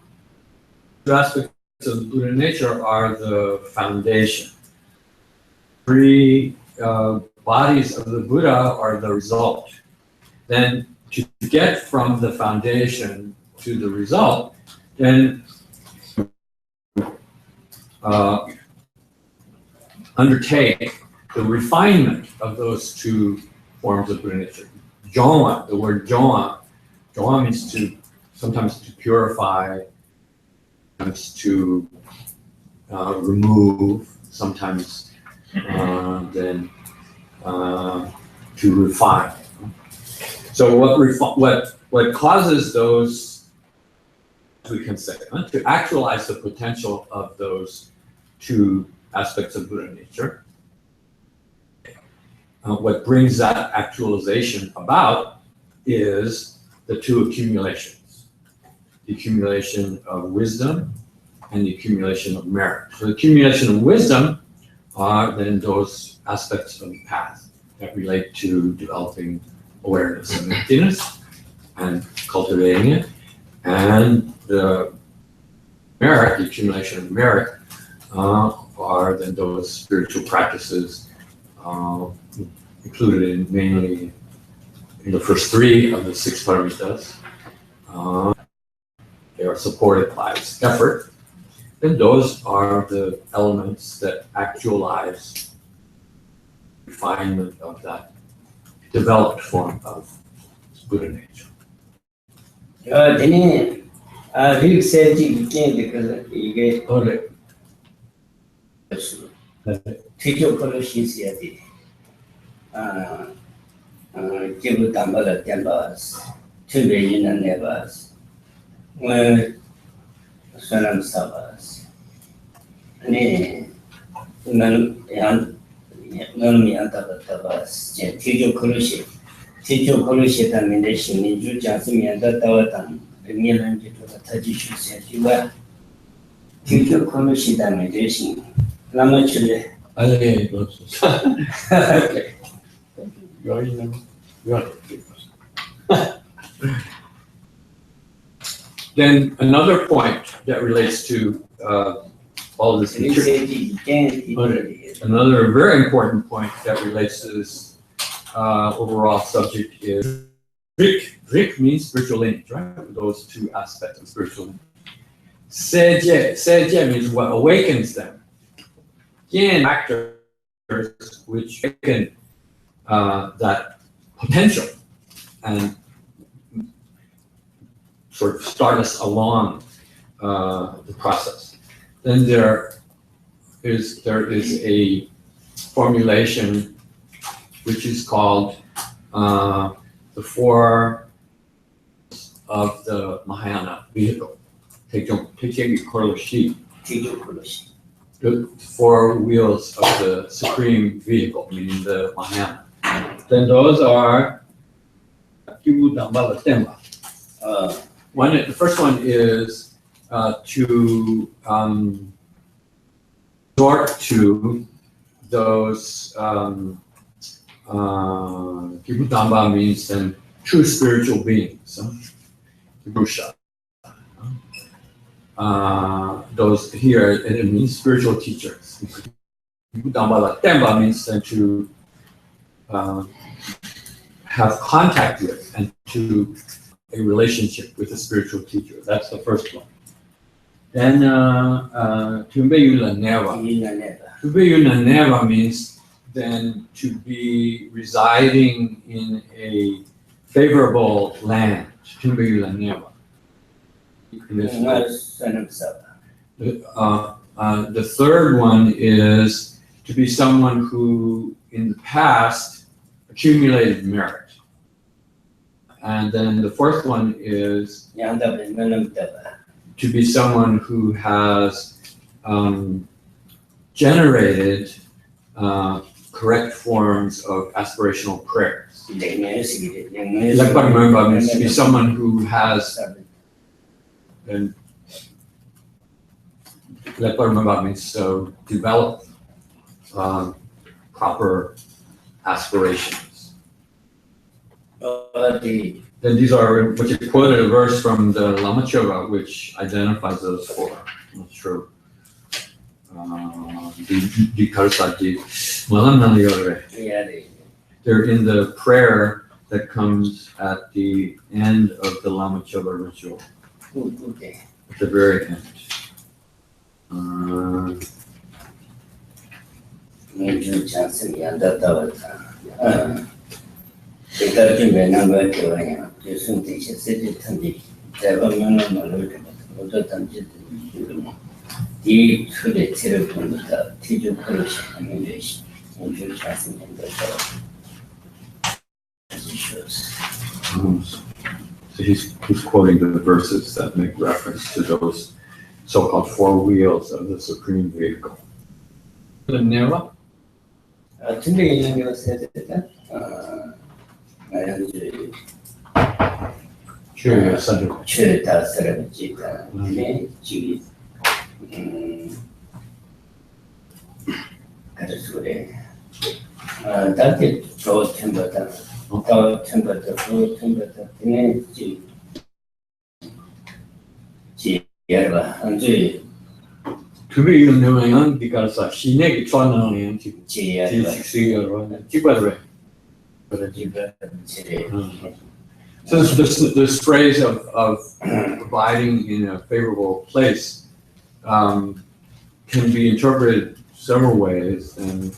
aspects of the Buddha nature are the foundation. Three bodies of the Buddha are the result. Then, to get from the foundation to the result, then undertake the refinement of those two forms of Buddha nature. Joma, the word Joma means sometimes to purify, sometimes to remove, sometimes then to refine. So what causes those, we can say, to actualize the potential of those two aspects of Buddha nature, what brings that actualization about is the two accumulations, the accumulation of wisdom and the accumulation of merit. So the accumulation of wisdom are then those aspects of the path that relate to developing awareness of emptiness and cultivating it, and the merit, the accumulation of merit, are then those spiritual practices included mainly in the first three of the six paramitas. They are supported by effort, and those are the elements that actualize refinement of that developed form of Buddha nature. Then, Rick said because 이게 퇴조컬러시스야 돼. 기부 담바가 땜바스, 투베이는 네바스, 사람 사바스. 아니, 나는 미안하다 바스. 제 퇴조컬러시 담인데 신민주 장스미안다 따왔다. 미안한 게도 타지슈세지와 퇴조컬러시 담인데 신 라마출레. 아니, 그렇죠. Then another point that relates to all this, another very important point that relates to this overall subject is Rik means spiritual lineage, right? Those two aspects of spiritual lineage. Seje means what awakens them. Yen factors which awaken that potential and sort of start us along the process. Then there is a formulation which is called the four of the Mahayana vehicle. The four wheels of the supreme vehicle, meaning the Mahayana. Then those are the first one is to resort to those Kibudamba means then true spiritual beings. Kibusha. Those here it means spiritual teachers. Kibudamba means then to have contact with and to a relationship with a spiritual teacher. That's the first one. Then Tumbe Neva. Tumbe Neva means then to be residing in a favorable land. Tumbe Neva. The third one is to be someone who in the past accumulated merit. And then the fourth one is to be someone who has generated correct forms of aspirational prayers. Lekpa means to be someone who has, and Lekpa means so develop proper aspirations. Then these are, which you quoted a verse from the Lama Choga, which identifies those four. I'm not sure. They're in the prayer that comes at the end of the Lama Choga ritual. At the very end. So he's quoting the verses that make reference to those so-called four wheels of the supreme vehicle. The Neva? So this phrase of abiding in a favorable place can be interpreted several ways, and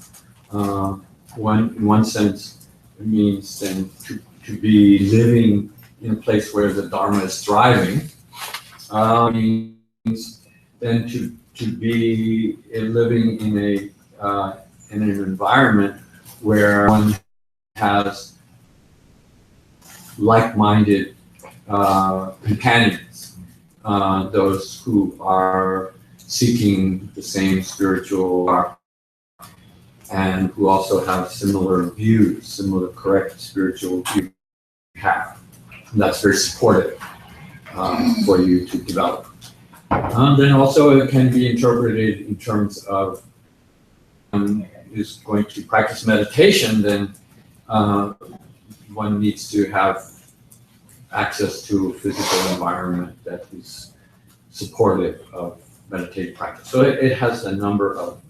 in one sense it means then to be living in a place where the Dharma is thriving. Means then to be living in an environment where one has like-minded companions, those who are seeking the same spiritual arc and who also have similar views, similar correct spiritual views you have. And that's very supportive for you to develop. Then also it can be interpreted in terms of is going to practice meditation, then one needs to have access to a physical environment that is supportive of meditative practice. So it has a number of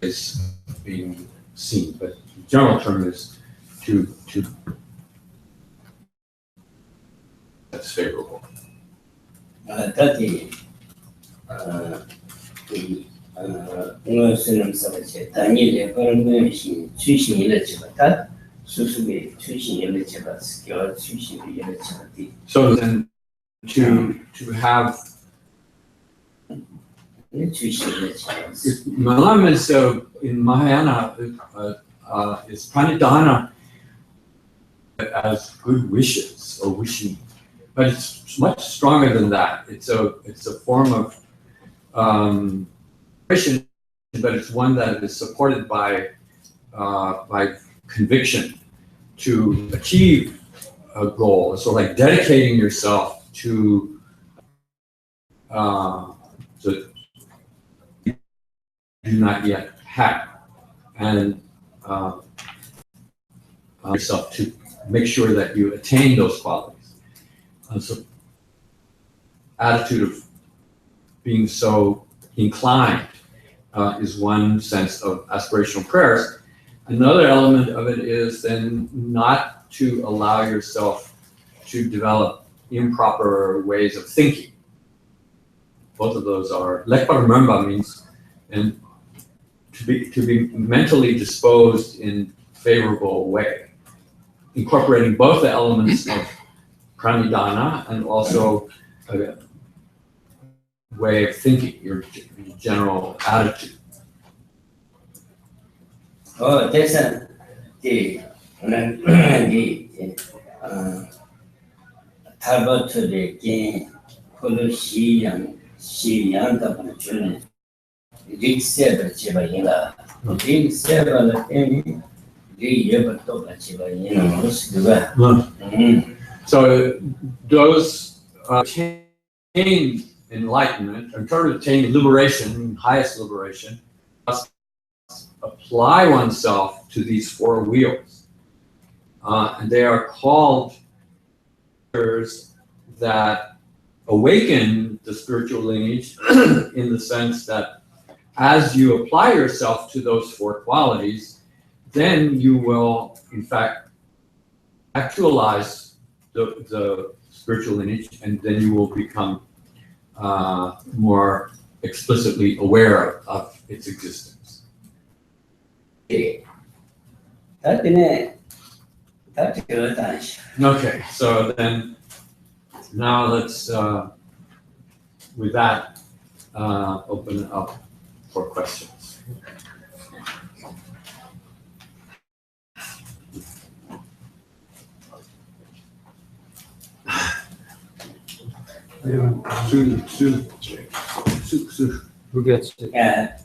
ways being seen, but the general term is to that's favorable. So then to have Malam is in Mahayana is pranidhana as good wishes or wishing, but it's much stronger than that. It's a form of mission, but it's one that is supported by conviction to achieve a goal. It's sort of like dedicating yourself to so you do not yet have, and yourself to make sure that you attain those qualities. So attitude of being so inclined is one sense of aspirational prayers. Another element of it is then not to allow yourself to develop improper ways of thinking. Both of those are, lekpa means and to be mentally disposed in favorable way, incorporating both the elements of pranidhana and also a way of thinking, your general attitude. Oh, that's the Talbot to the game, Koloshi and she and the children. Rig said Chibayina. Rig said any ever talk at Chibayina. So those attain enlightenment, in order to attain liberation, highest liberation, must apply oneself to these four wheels. And they are called that awaken the spiritual lineage in the sense that as you apply yourself to those four qualities, then you will, in fact, actualize the spiritual lineage, and then you will become more explicitly aware of its existence. Okay, so then now let's, with that, open it up for questions. Who gets it? Yeah.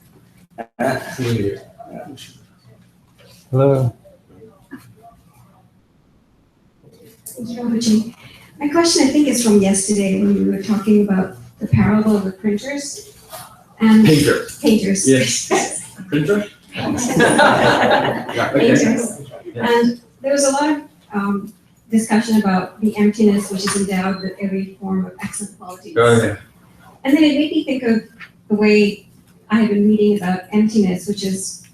Hello. My question, I think, is from yesterday when we were talking about the parable of the printers and painters. Yes. Printer? Yeah, okay. Painters. And there was a lot of discussion about the emptiness which is endowed with every form of excellent qualities. Oh, yeah. And then it made me think of the way I have been reading about emptiness, which is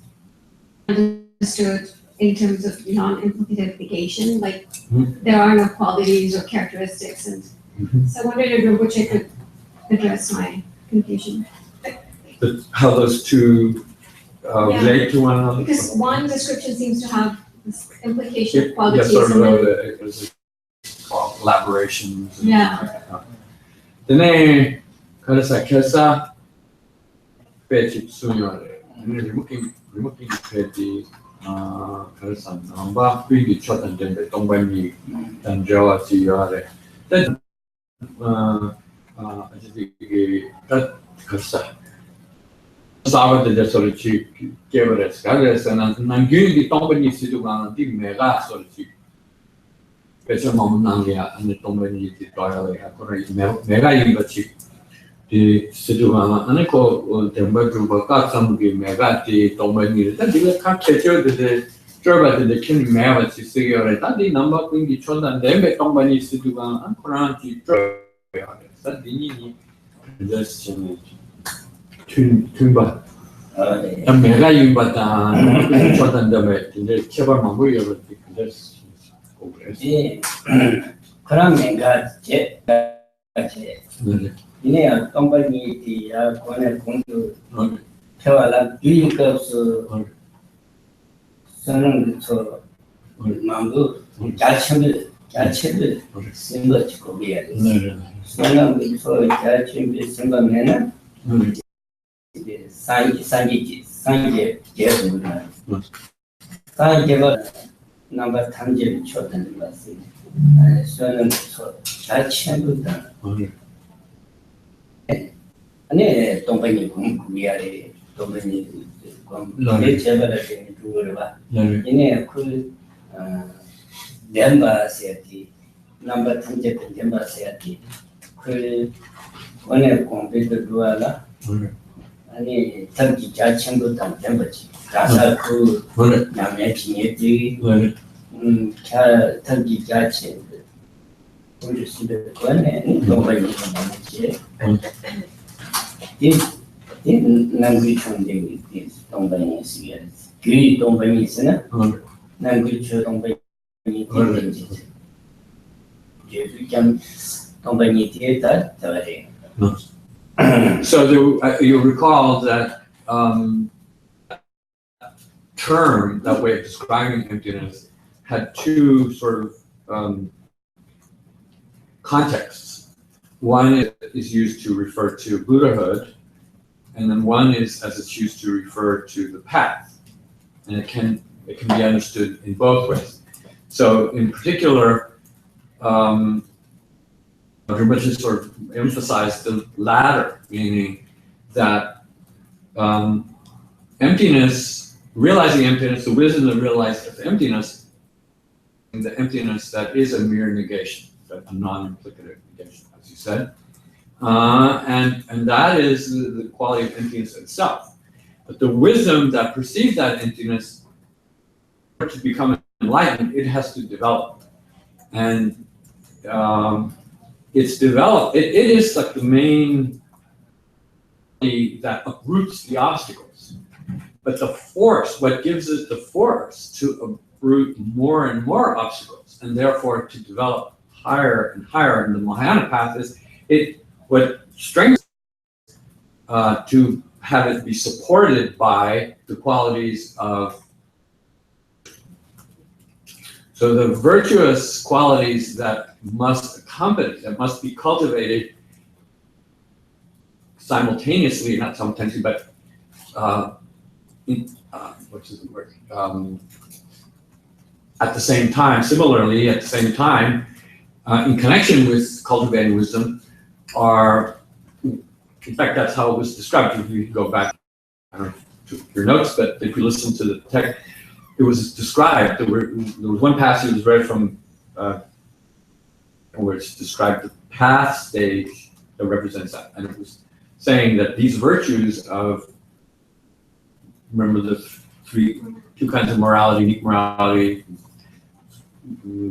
understood in terms of non-implicative negation, like there are no qualities or characteristics, and so I wondered if Rinpoche could address my confusion. How those two relate to one another? Because one description seems to have this implication of qualities. Yeah, sort of and then, collaborations. Yeah. Then, Kesa Page Sunyore, looking at the Karasan Namba, Pigi Chot and then the Tombani and Jawa Tiare. Then, that Kasa. Sava de Sorici, Keveres, Gares, and Nangiri, the Tombani Situan, the Mega Sorici. Special Mamunangia and the Tombani Toya, Mega Yimbachi. The Situan, Aniko, the Madruba got some Megati, Tombani, that they can't catch the Gerba, the King Mavas, the cigarette, that the number of the children, and then the Tombani Situan, and Koranti, that the Nini, just Tumba. And Mega Yumbata, Chotan the Cheva Mamuya, that's Kramega jet. In company, the Kona Kundu, Tavala, vehicles, Sonam, so Mambu, Jachim, Simba Chikobia. Sonam, so Jachim, Simba Mena, Sanji, number Tanjim Chotan Lassi, Sonam, so Jachim. 아니 동반이 공부야래 동반이 공부에 제발하게 두어봐 이네 그 멤버스야티 넘버 탐제 멤버스야티 그 원에 공부도 두어라 아니 탐지 자체도 탐지 가사 그 남의 진예지 차 탐지 자체 우리 시대 권에 동반이 많지 This language from this Tombani is here. Gui Tombani is na language Tombani So you recall that term, that way of describing emptiness, had two sort of contexts. One is used to refer to Buddhahood, and then one is as it's used to refer to the path. And it can be understood in both ways. So in particular, Rinpoche sort of emphasized the latter, meaning that emptiness, realizing emptiness, the wisdom that realizes emptiness, and the emptiness that is a mere negation, a non-implicative negation, as you said. And that is the quality of emptiness itself. But the wisdom that perceives that emptiness, to become enlightened, it has to develop. And it's developed, it is like the main that uproots the obstacles. But the force, what gives it the force to uproot more and more obstacles, and therefore to develop higher and higher in the Mahayana path, is what strengthens to have it be supported by the qualities of. So the virtuous qualities that must accompany, that must be cultivated simultaneously, not simultaneously, but what's the word? At the same time, similarly, at the same time, in connection with cultivating wisdom, are, in fact, that's how it was described. If you go back, I don't know, to your notes, but if you listen to the text, it was described, there was one passage that was read from, where it's described the path stage that represents that. And it was saying that these virtues of, remember the two kinds of morality, unique morality,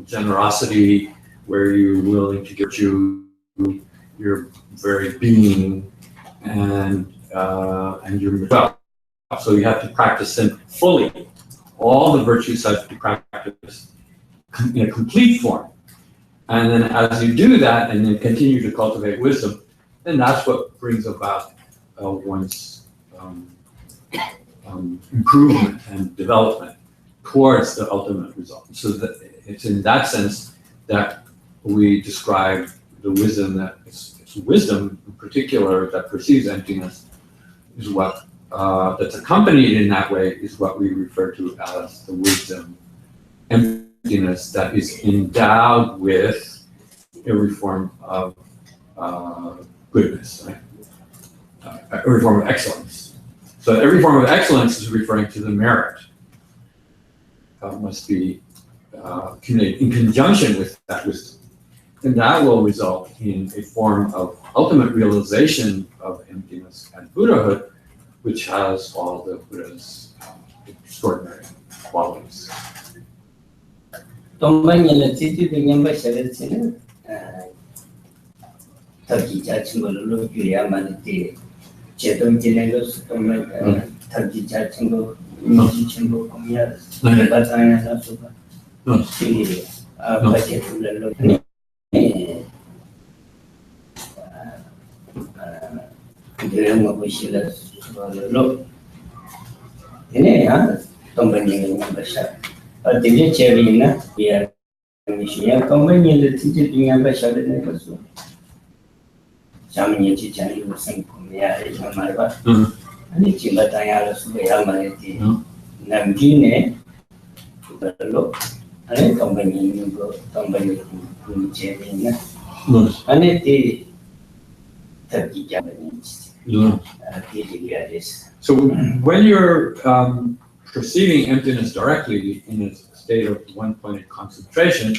generosity, where you're willing to give you your very being, and your well. So you have to practice them fully. All the virtues have to be practiced in a complete form. And then as you do that and then continue to cultivate wisdom, then that's what brings about one's improvement and development towards the ultimate result. So that it's in that sense that we describe the wisdom that it's wisdom in particular that perceives emptiness is what that's accompanied in that way is what we refer to as the wisdom emptiness that is endowed with every form of goodness, right? Every form of excellence. So every form of excellence is referring to the merit. Must be accumulated in conjunction with that wisdom. And that will result in a form of ultimate realization of emptiness and Buddhahood, which has all the Buddha's extraordinary qualities. So when you're perceiving emptiness directly in a state of one-pointed concentration,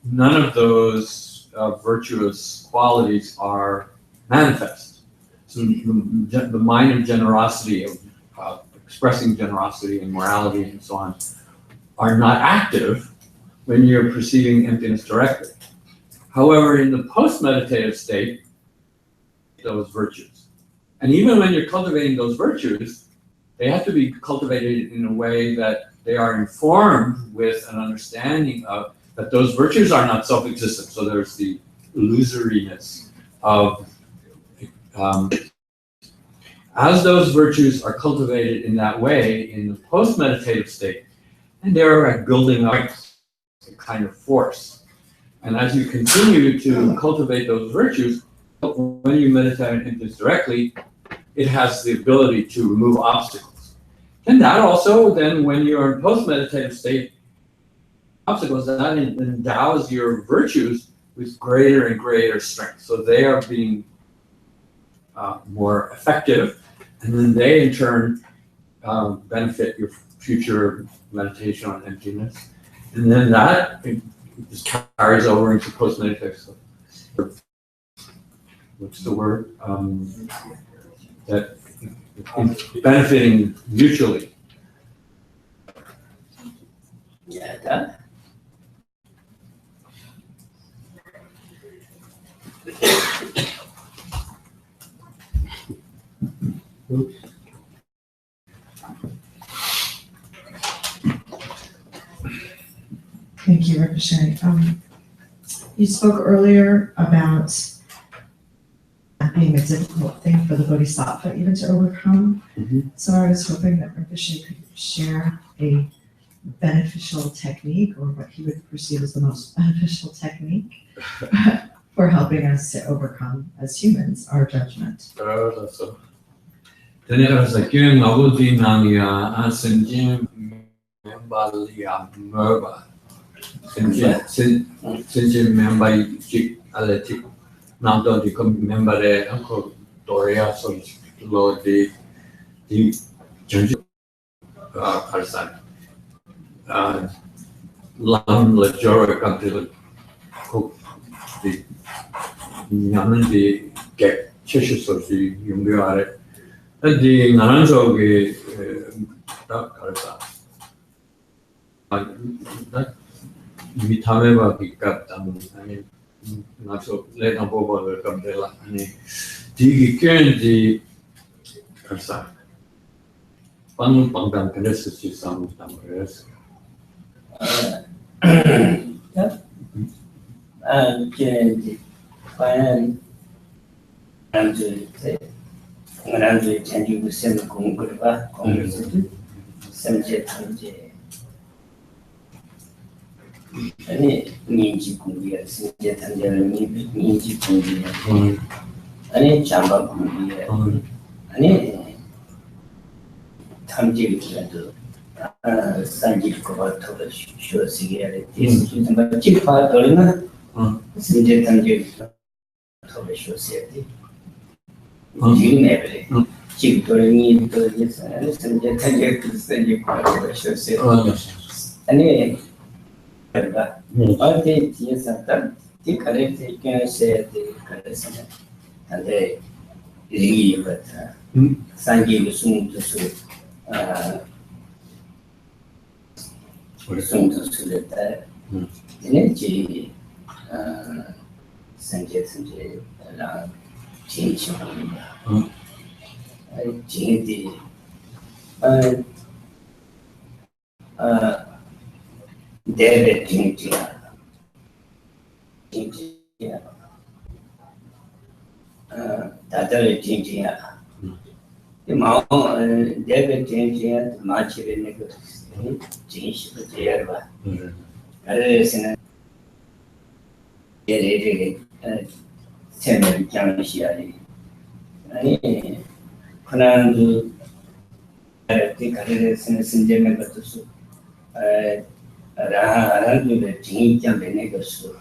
none of those virtuous qualities are manifest. So the mind of generosity, of expressing generosity and morality and so on, are not active when you're perceiving emptiness directly. However, in the post-meditative state, those virtues. And even when you're cultivating those virtues, they have to be cultivated in a way that they are informed with an understanding of that those virtues are not self-existent. So there's the illusoriness of, as those virtues are cultivated in that way in the post-meditative state, and they're building up a kind of force. And as you continue to cultivate those virtues, when you meditate on emptiness directly, it has the ability to remove obstacles. And that also, then when you're in post-meditative state, obstacles, that endows your virtues with greater and greater strength. So they are being more effective, and then they in turn benefit your future meditation on emptiness. And then that just carries over into post-meditative. What's the word? That benefiting mutually. Yeah, that. Thank you, Rinpoche. You spoke earlier about that being a difficult thing for the Bodhisattva even to overcome. Mhm. So I was hoping that Rinpoche could share a beneficial technique, or what he would perceive as the most beneficial technique for helping us to overcome, as humans, our judgment. 알았어. 내가 기능 아버지 남이야 아sen진 멤버리야 머바 sen진 멤버이 직 알레틱 나도 디 멤버에 안고 도리아 소리 로디 디 전주 발산 람 레조르 간들 꼭디 냐는디 게 최시소지 용료아래 디 나는 저기 딱 갈까 미타메바 비깝담 아니 나서 내가 보고를 감들라 아니 디기 견지 갈사 빵 빵당 그랬을 수 있어 그랬어 이제 과연 사람들이 전주 쌤 공부를 봐 공부를 쌤제 탐제 아니 민지 공부야 쌤제 탐제는 민지 공부야 아니 잠바 공부야 아니 탐제라도 산질 거 같아서 쉬어지게 돼. 정말 찌파 돌리나 쌤제 탐제 더 쉬어지게 돼. Gyumed, Gyumed, Rinpoche, Theg, Rinpoche, and all the things are done. The correct can say the correct, and the Ling, but Sangi soon to so soon to so that energy Sanjay change change David change Tata change the Mao David change March change the Jerva. Several Jampa. 아니 그나도 그 가르치는 신제면 것도 라라도 진짜 되는 것도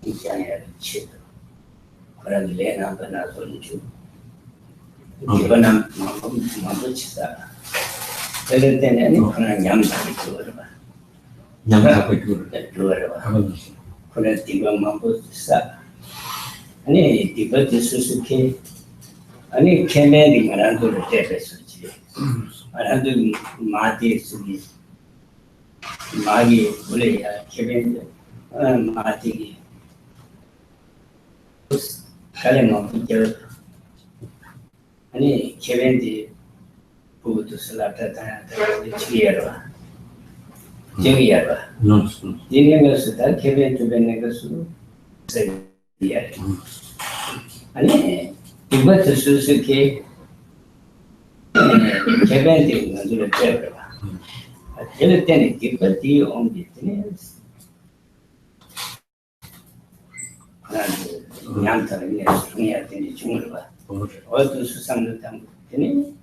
이제야 치도 그런 레나 하나 손주 이거는 뭐 치다 그럴 때는 그냥 얌사를 들어봐 냠사고 들어봐 그래 디바만 보자 아니 디바지 수수케 아니 케메리 말한도를 대배수지 말한도 마디 수기 마기 원래야 케메리 마디 칼레만 비켜 아니 케메리 부도 슬라타다 치기야라 Jingya. No. Dingas that Kevin to the Negasu say, yeah. And it was a Suzuki Kevin into the Terra. I tell it any difficulty on business. And Yanta is near the Jungla. All those some of them. Then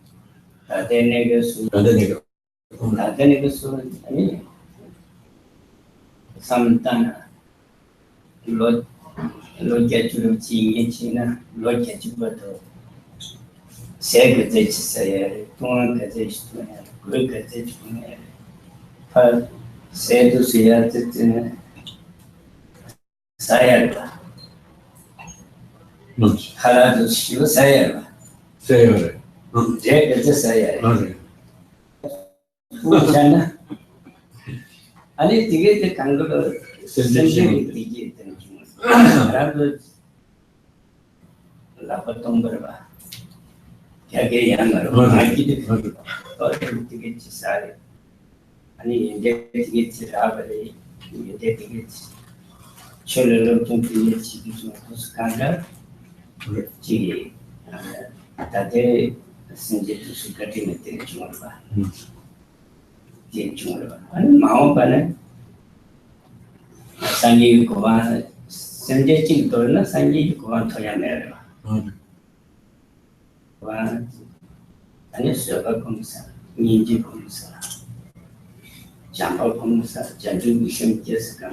Negas, not the Negas, I mean. Samtana, Lord get to see in China, Lord get you but secretary say, don't get it, look at it, but say to see at it, Sayava, Haradu, she was Sayava, Say Jack at the Sayava, China. I need to get the kangaroo. Lapatomberba. Kage Yamaro, I did it to get to Sari. I need to get to Rabari, you get to get children to get to Skanga. Gee, that day, send it to Sukatin at the Jumba. And Mahopana Sangi Kovan, Sanjay Torna, Sangi Kovan Toyamera. One and a server commissar, Niji commissar, Jampa commissar, Jaju Jessica,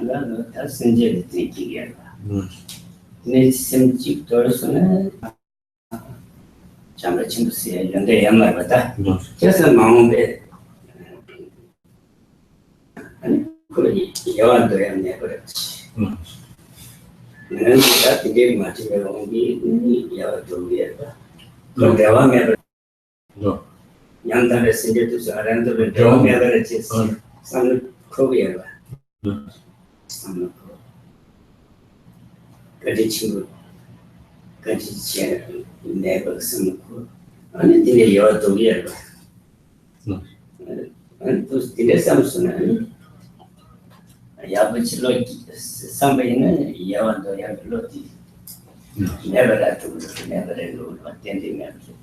that's Sanjay thinking. Needs some cheap Torson, Jampa Chimsi, and they am like that. Just a mount bed. You are doing never. And that gave material only your to no, they were never. No. Young resident to surrender with the averages. Some Korea. Some Kadichu, Kadichu, never some. Anything you are to hear. And those did something. Yabuch Lodi, somebody in Yavan to Yabloti. Never had to, never alone, attending everything.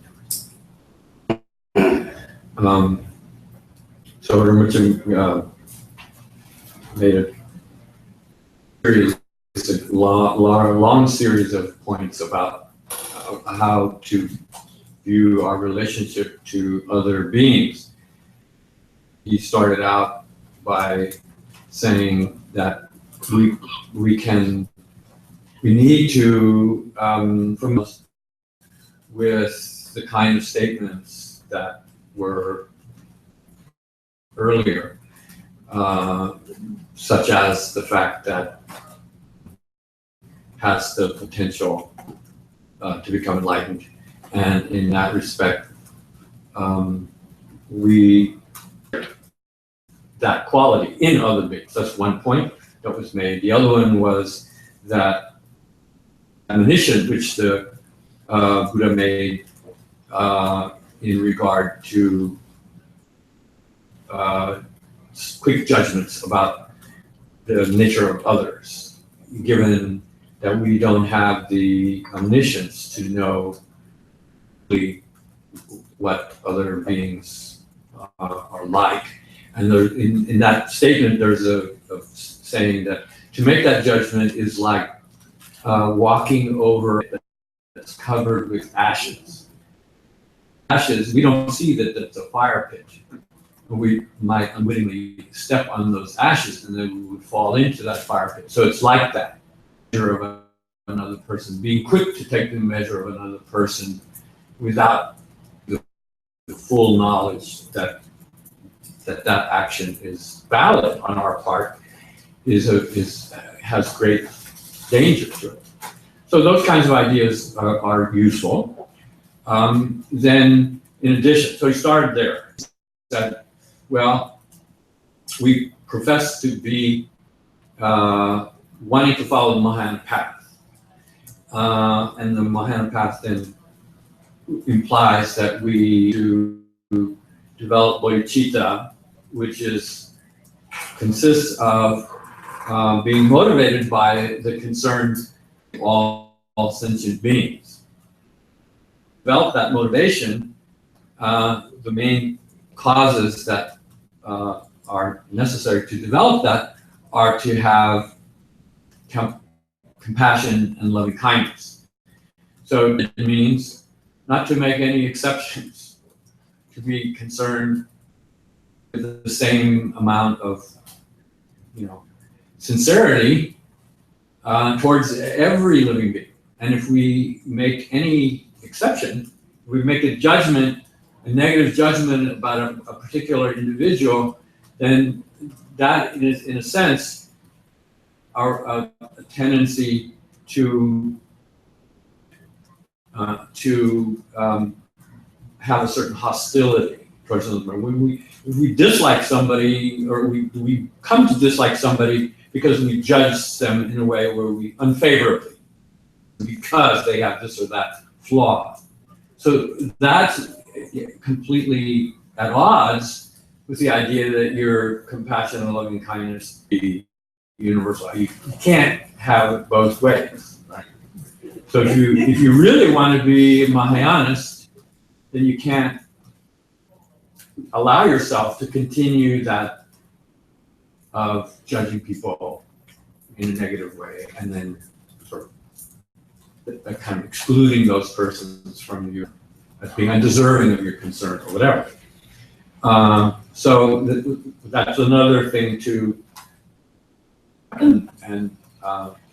So Rinpoche made a series, a long series of points about how to view our relationship to other beings. He started out by saying that we need to from with the kind of statements that were earlier, such as the fact that has the potential to become enlightened, and in that respect, that quality in other beings. That's one point that was made. The other one was that admonition which the Buddha made in regard to quick judgments about the nature of others, given that we don't have the omniscience to know what other beings are like. And there, in that statement, there's a saying that to make that judgment is like walking over that's covered with ashes. Ashes, we don't see that that's a fire pit. We might unwittingly step on those ashes and then we would fall into that fire pit. So it's like that. Measure of another person, being quick to take the measure of another person without the full knowledge that that action is valid on our part has great danger to it. So those kinds of ideas are useful. Then in addition, so he started there. He said, well, we profess to be wanting to follow the Mahayana path. And the Mahayana path then implies that we do develop bodhicitta, which is consists of being motivated by the concerns of all sentient beings. Develop that motivation, the main causes that are necessary to develop that are to have compassion and loving kindness. So it means not to make any exceptions, to be concerned with the same amount of, sincerity towards every living being. And if we make any exception, we make a judgment, a negative judgment about a particular individual, then that is, in a sense, a tendency to have a certain hostility towards another. When we dislike somebody, or we come to dislike somebody because we judge them in a way where we unfavorably, because they have this or that flaw. So that's completely at odds with the idea that your compassion and loving kindness be universal. You can't have it both ways, right? So if you really want to be a Mahayanist, then you can't allow yourself to continue that of judging people in a negative way, and then sort of kind of excluding those persons from you as being undeserving of your concern or whatever. So that's another thing to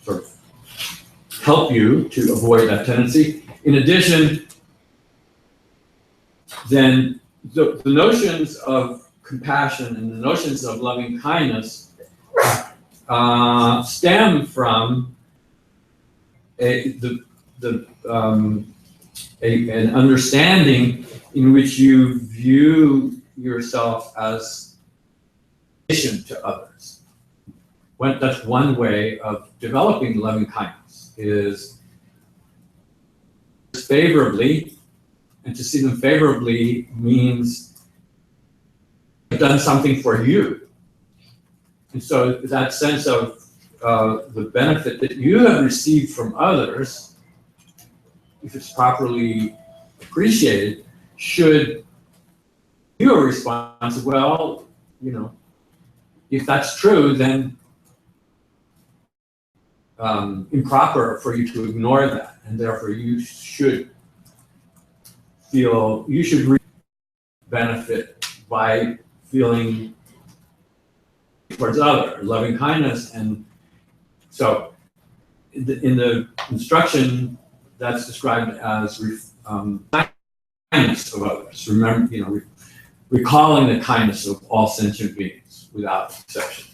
sort of help you to avoid that tendency. In addition, then the notions of compassion and the notions of loving kindness stem from an understanding in which you view yourself as patient to others. That's one way of developing loving kindness, is favorably, and to see them favorably means they've done something for you. And so that sense of the benefit that you have received from others, if it's properly appreciated, should be a response of, well, if that's true, then improper for you to ignore that, and therefore you should benefit by feeling towards others, loving kindness. And so in the instruction, that's described as kindness of others. Remember, recalling the kindness of all sentient beings without exception.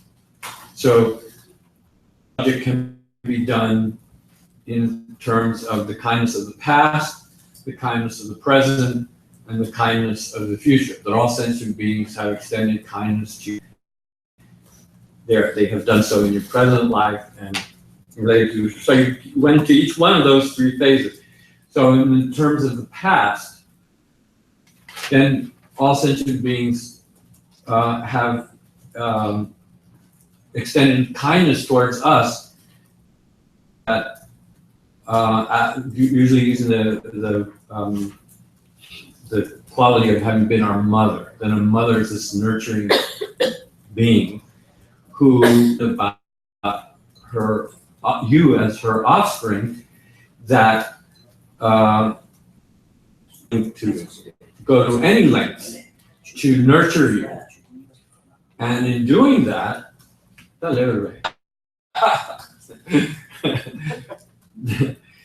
So it can be done in terms of the kindness of the past, the kindness of the present, and the kindness of the future. That all sentient beings have extended kindness to you. They have done so in your present life and related to. So you went to each one of those three phases. So in terms of the past, then all sentient beings have extended kindness towards us. Usually using the quality of having been our mother. Then a mother is this nurturing being who, about you as her offspring, that to go to any lengths to nurture you. And in doing that,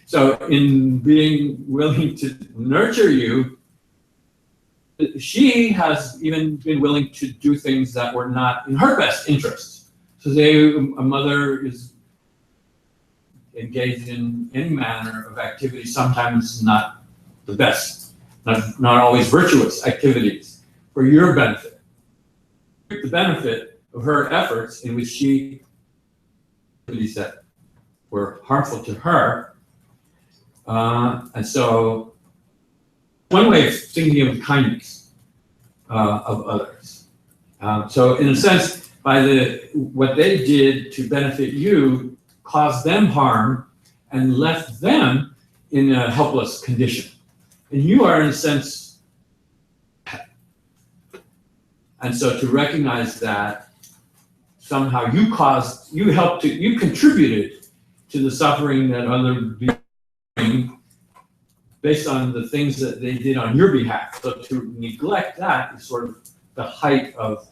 so in being willing to nurture you, she has even been willing to do things that were not in her best interests. So say a mother is engaged in any manner of activity, sometimes not the best, not always virtuous activities, for your benefit. The benefit of her efforts in which she activities that were harmful to her. And so one way of thinking of kindness of others. So in a sense, what they did to benefit you, caused them harm and left them in a helpless condition. And you are, in a sense, and so to recognize that somehow you contributed to the suffering that other beings based on the things that they did on your behalf. So to neglect that is sort of the height of,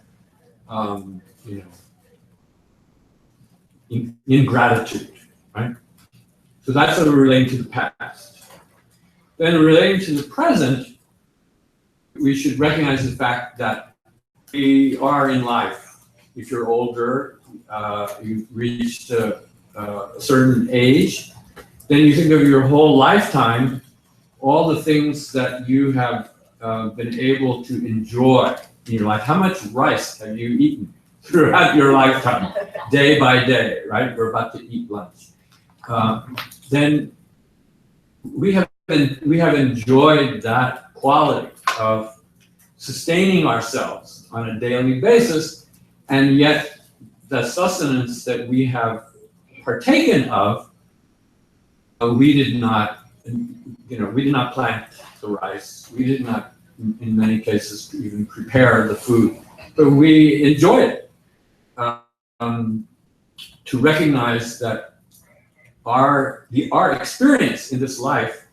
ingratitude, right? So that's sort of relating to the past. Then relating to the present, we should recognize the fact that we are in life. If you're older, you've reached a certain age, then you think of your whole lifetime, all the things that you have been able to enjoy in your life. How much rice have you eaten throughout your lifetime, day by day, right? We're about to eat lunch. Then we have enjoyed that quality of sustaining ourselves on a daily basis, and yet the sustenance that we have partaken of, we did not plant the rice. We did not, in many cases, even prepare the food, but we enjoyed it. To recognize that our experience in this life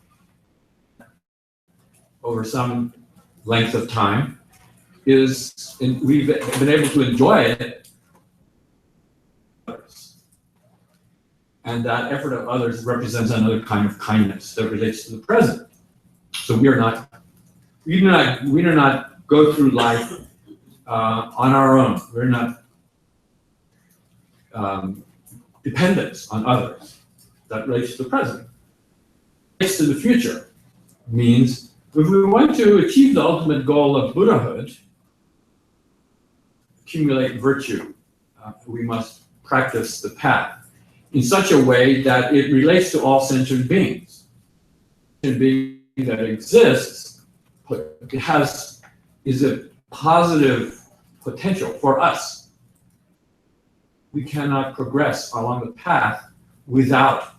over some length of time we've been able to enjoy it, and that effort of others represents another kind of kindness that relates to the present. So we do not go through life on our own. We're not dependent on others. That relates to the present. Relates to the future means if we want to achieve the ultimate goal of Buddhahood, accumulate virtue, we must practice the path in such a way that it relates to all sentient beings. Sentient being that exists is a positive potential for us. We cannot progress along the path without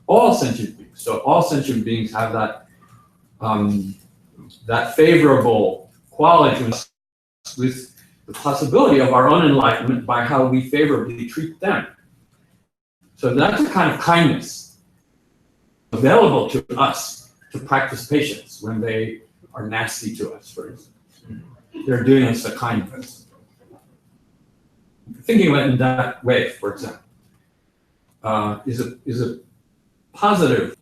all sentient beings. So all sentient beings have that favorable quality with the possibility of our own enlightenment by how we favorably treat them. So that's a kind of kindness available to us to practice patience when they are nasty to us, for instance. They're doing us a kindness. Thinking of it in that way, for example, is a positive.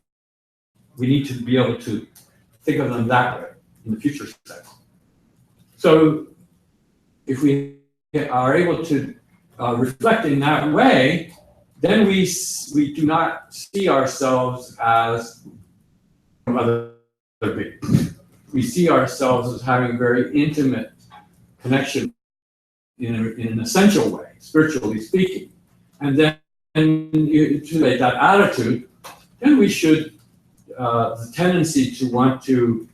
We need to be able to think of them that way in the future sense. So if we are able to reflect in that way, then we do not see ourselves as other beings. We see ourselves as having very intimate connection in an essential way, spiritually speaking. And then to that attitude, then we should, the tendency to want to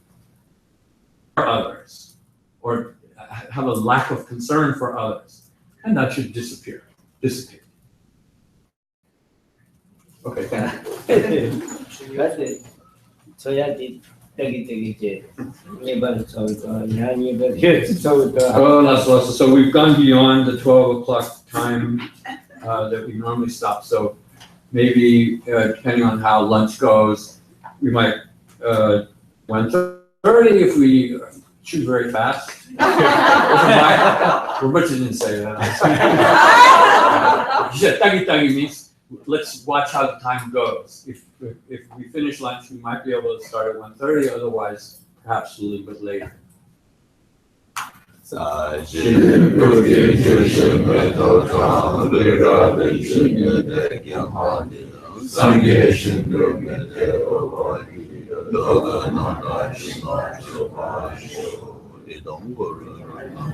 harm others or have a lack of concern for others, and that should dissipate. Okay, thank you. So we've gone beyond the 12 o'clock time that we normally stop. So maybe depending on how lunch goes, we might 1:30 if we shoot very fast. Rinpoche didn't say that. He said "tagi means let's watch how the time goes. If we finish lunch, we might be able to start at 1:30. Otherwise, perhaps a little bit later.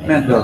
Mental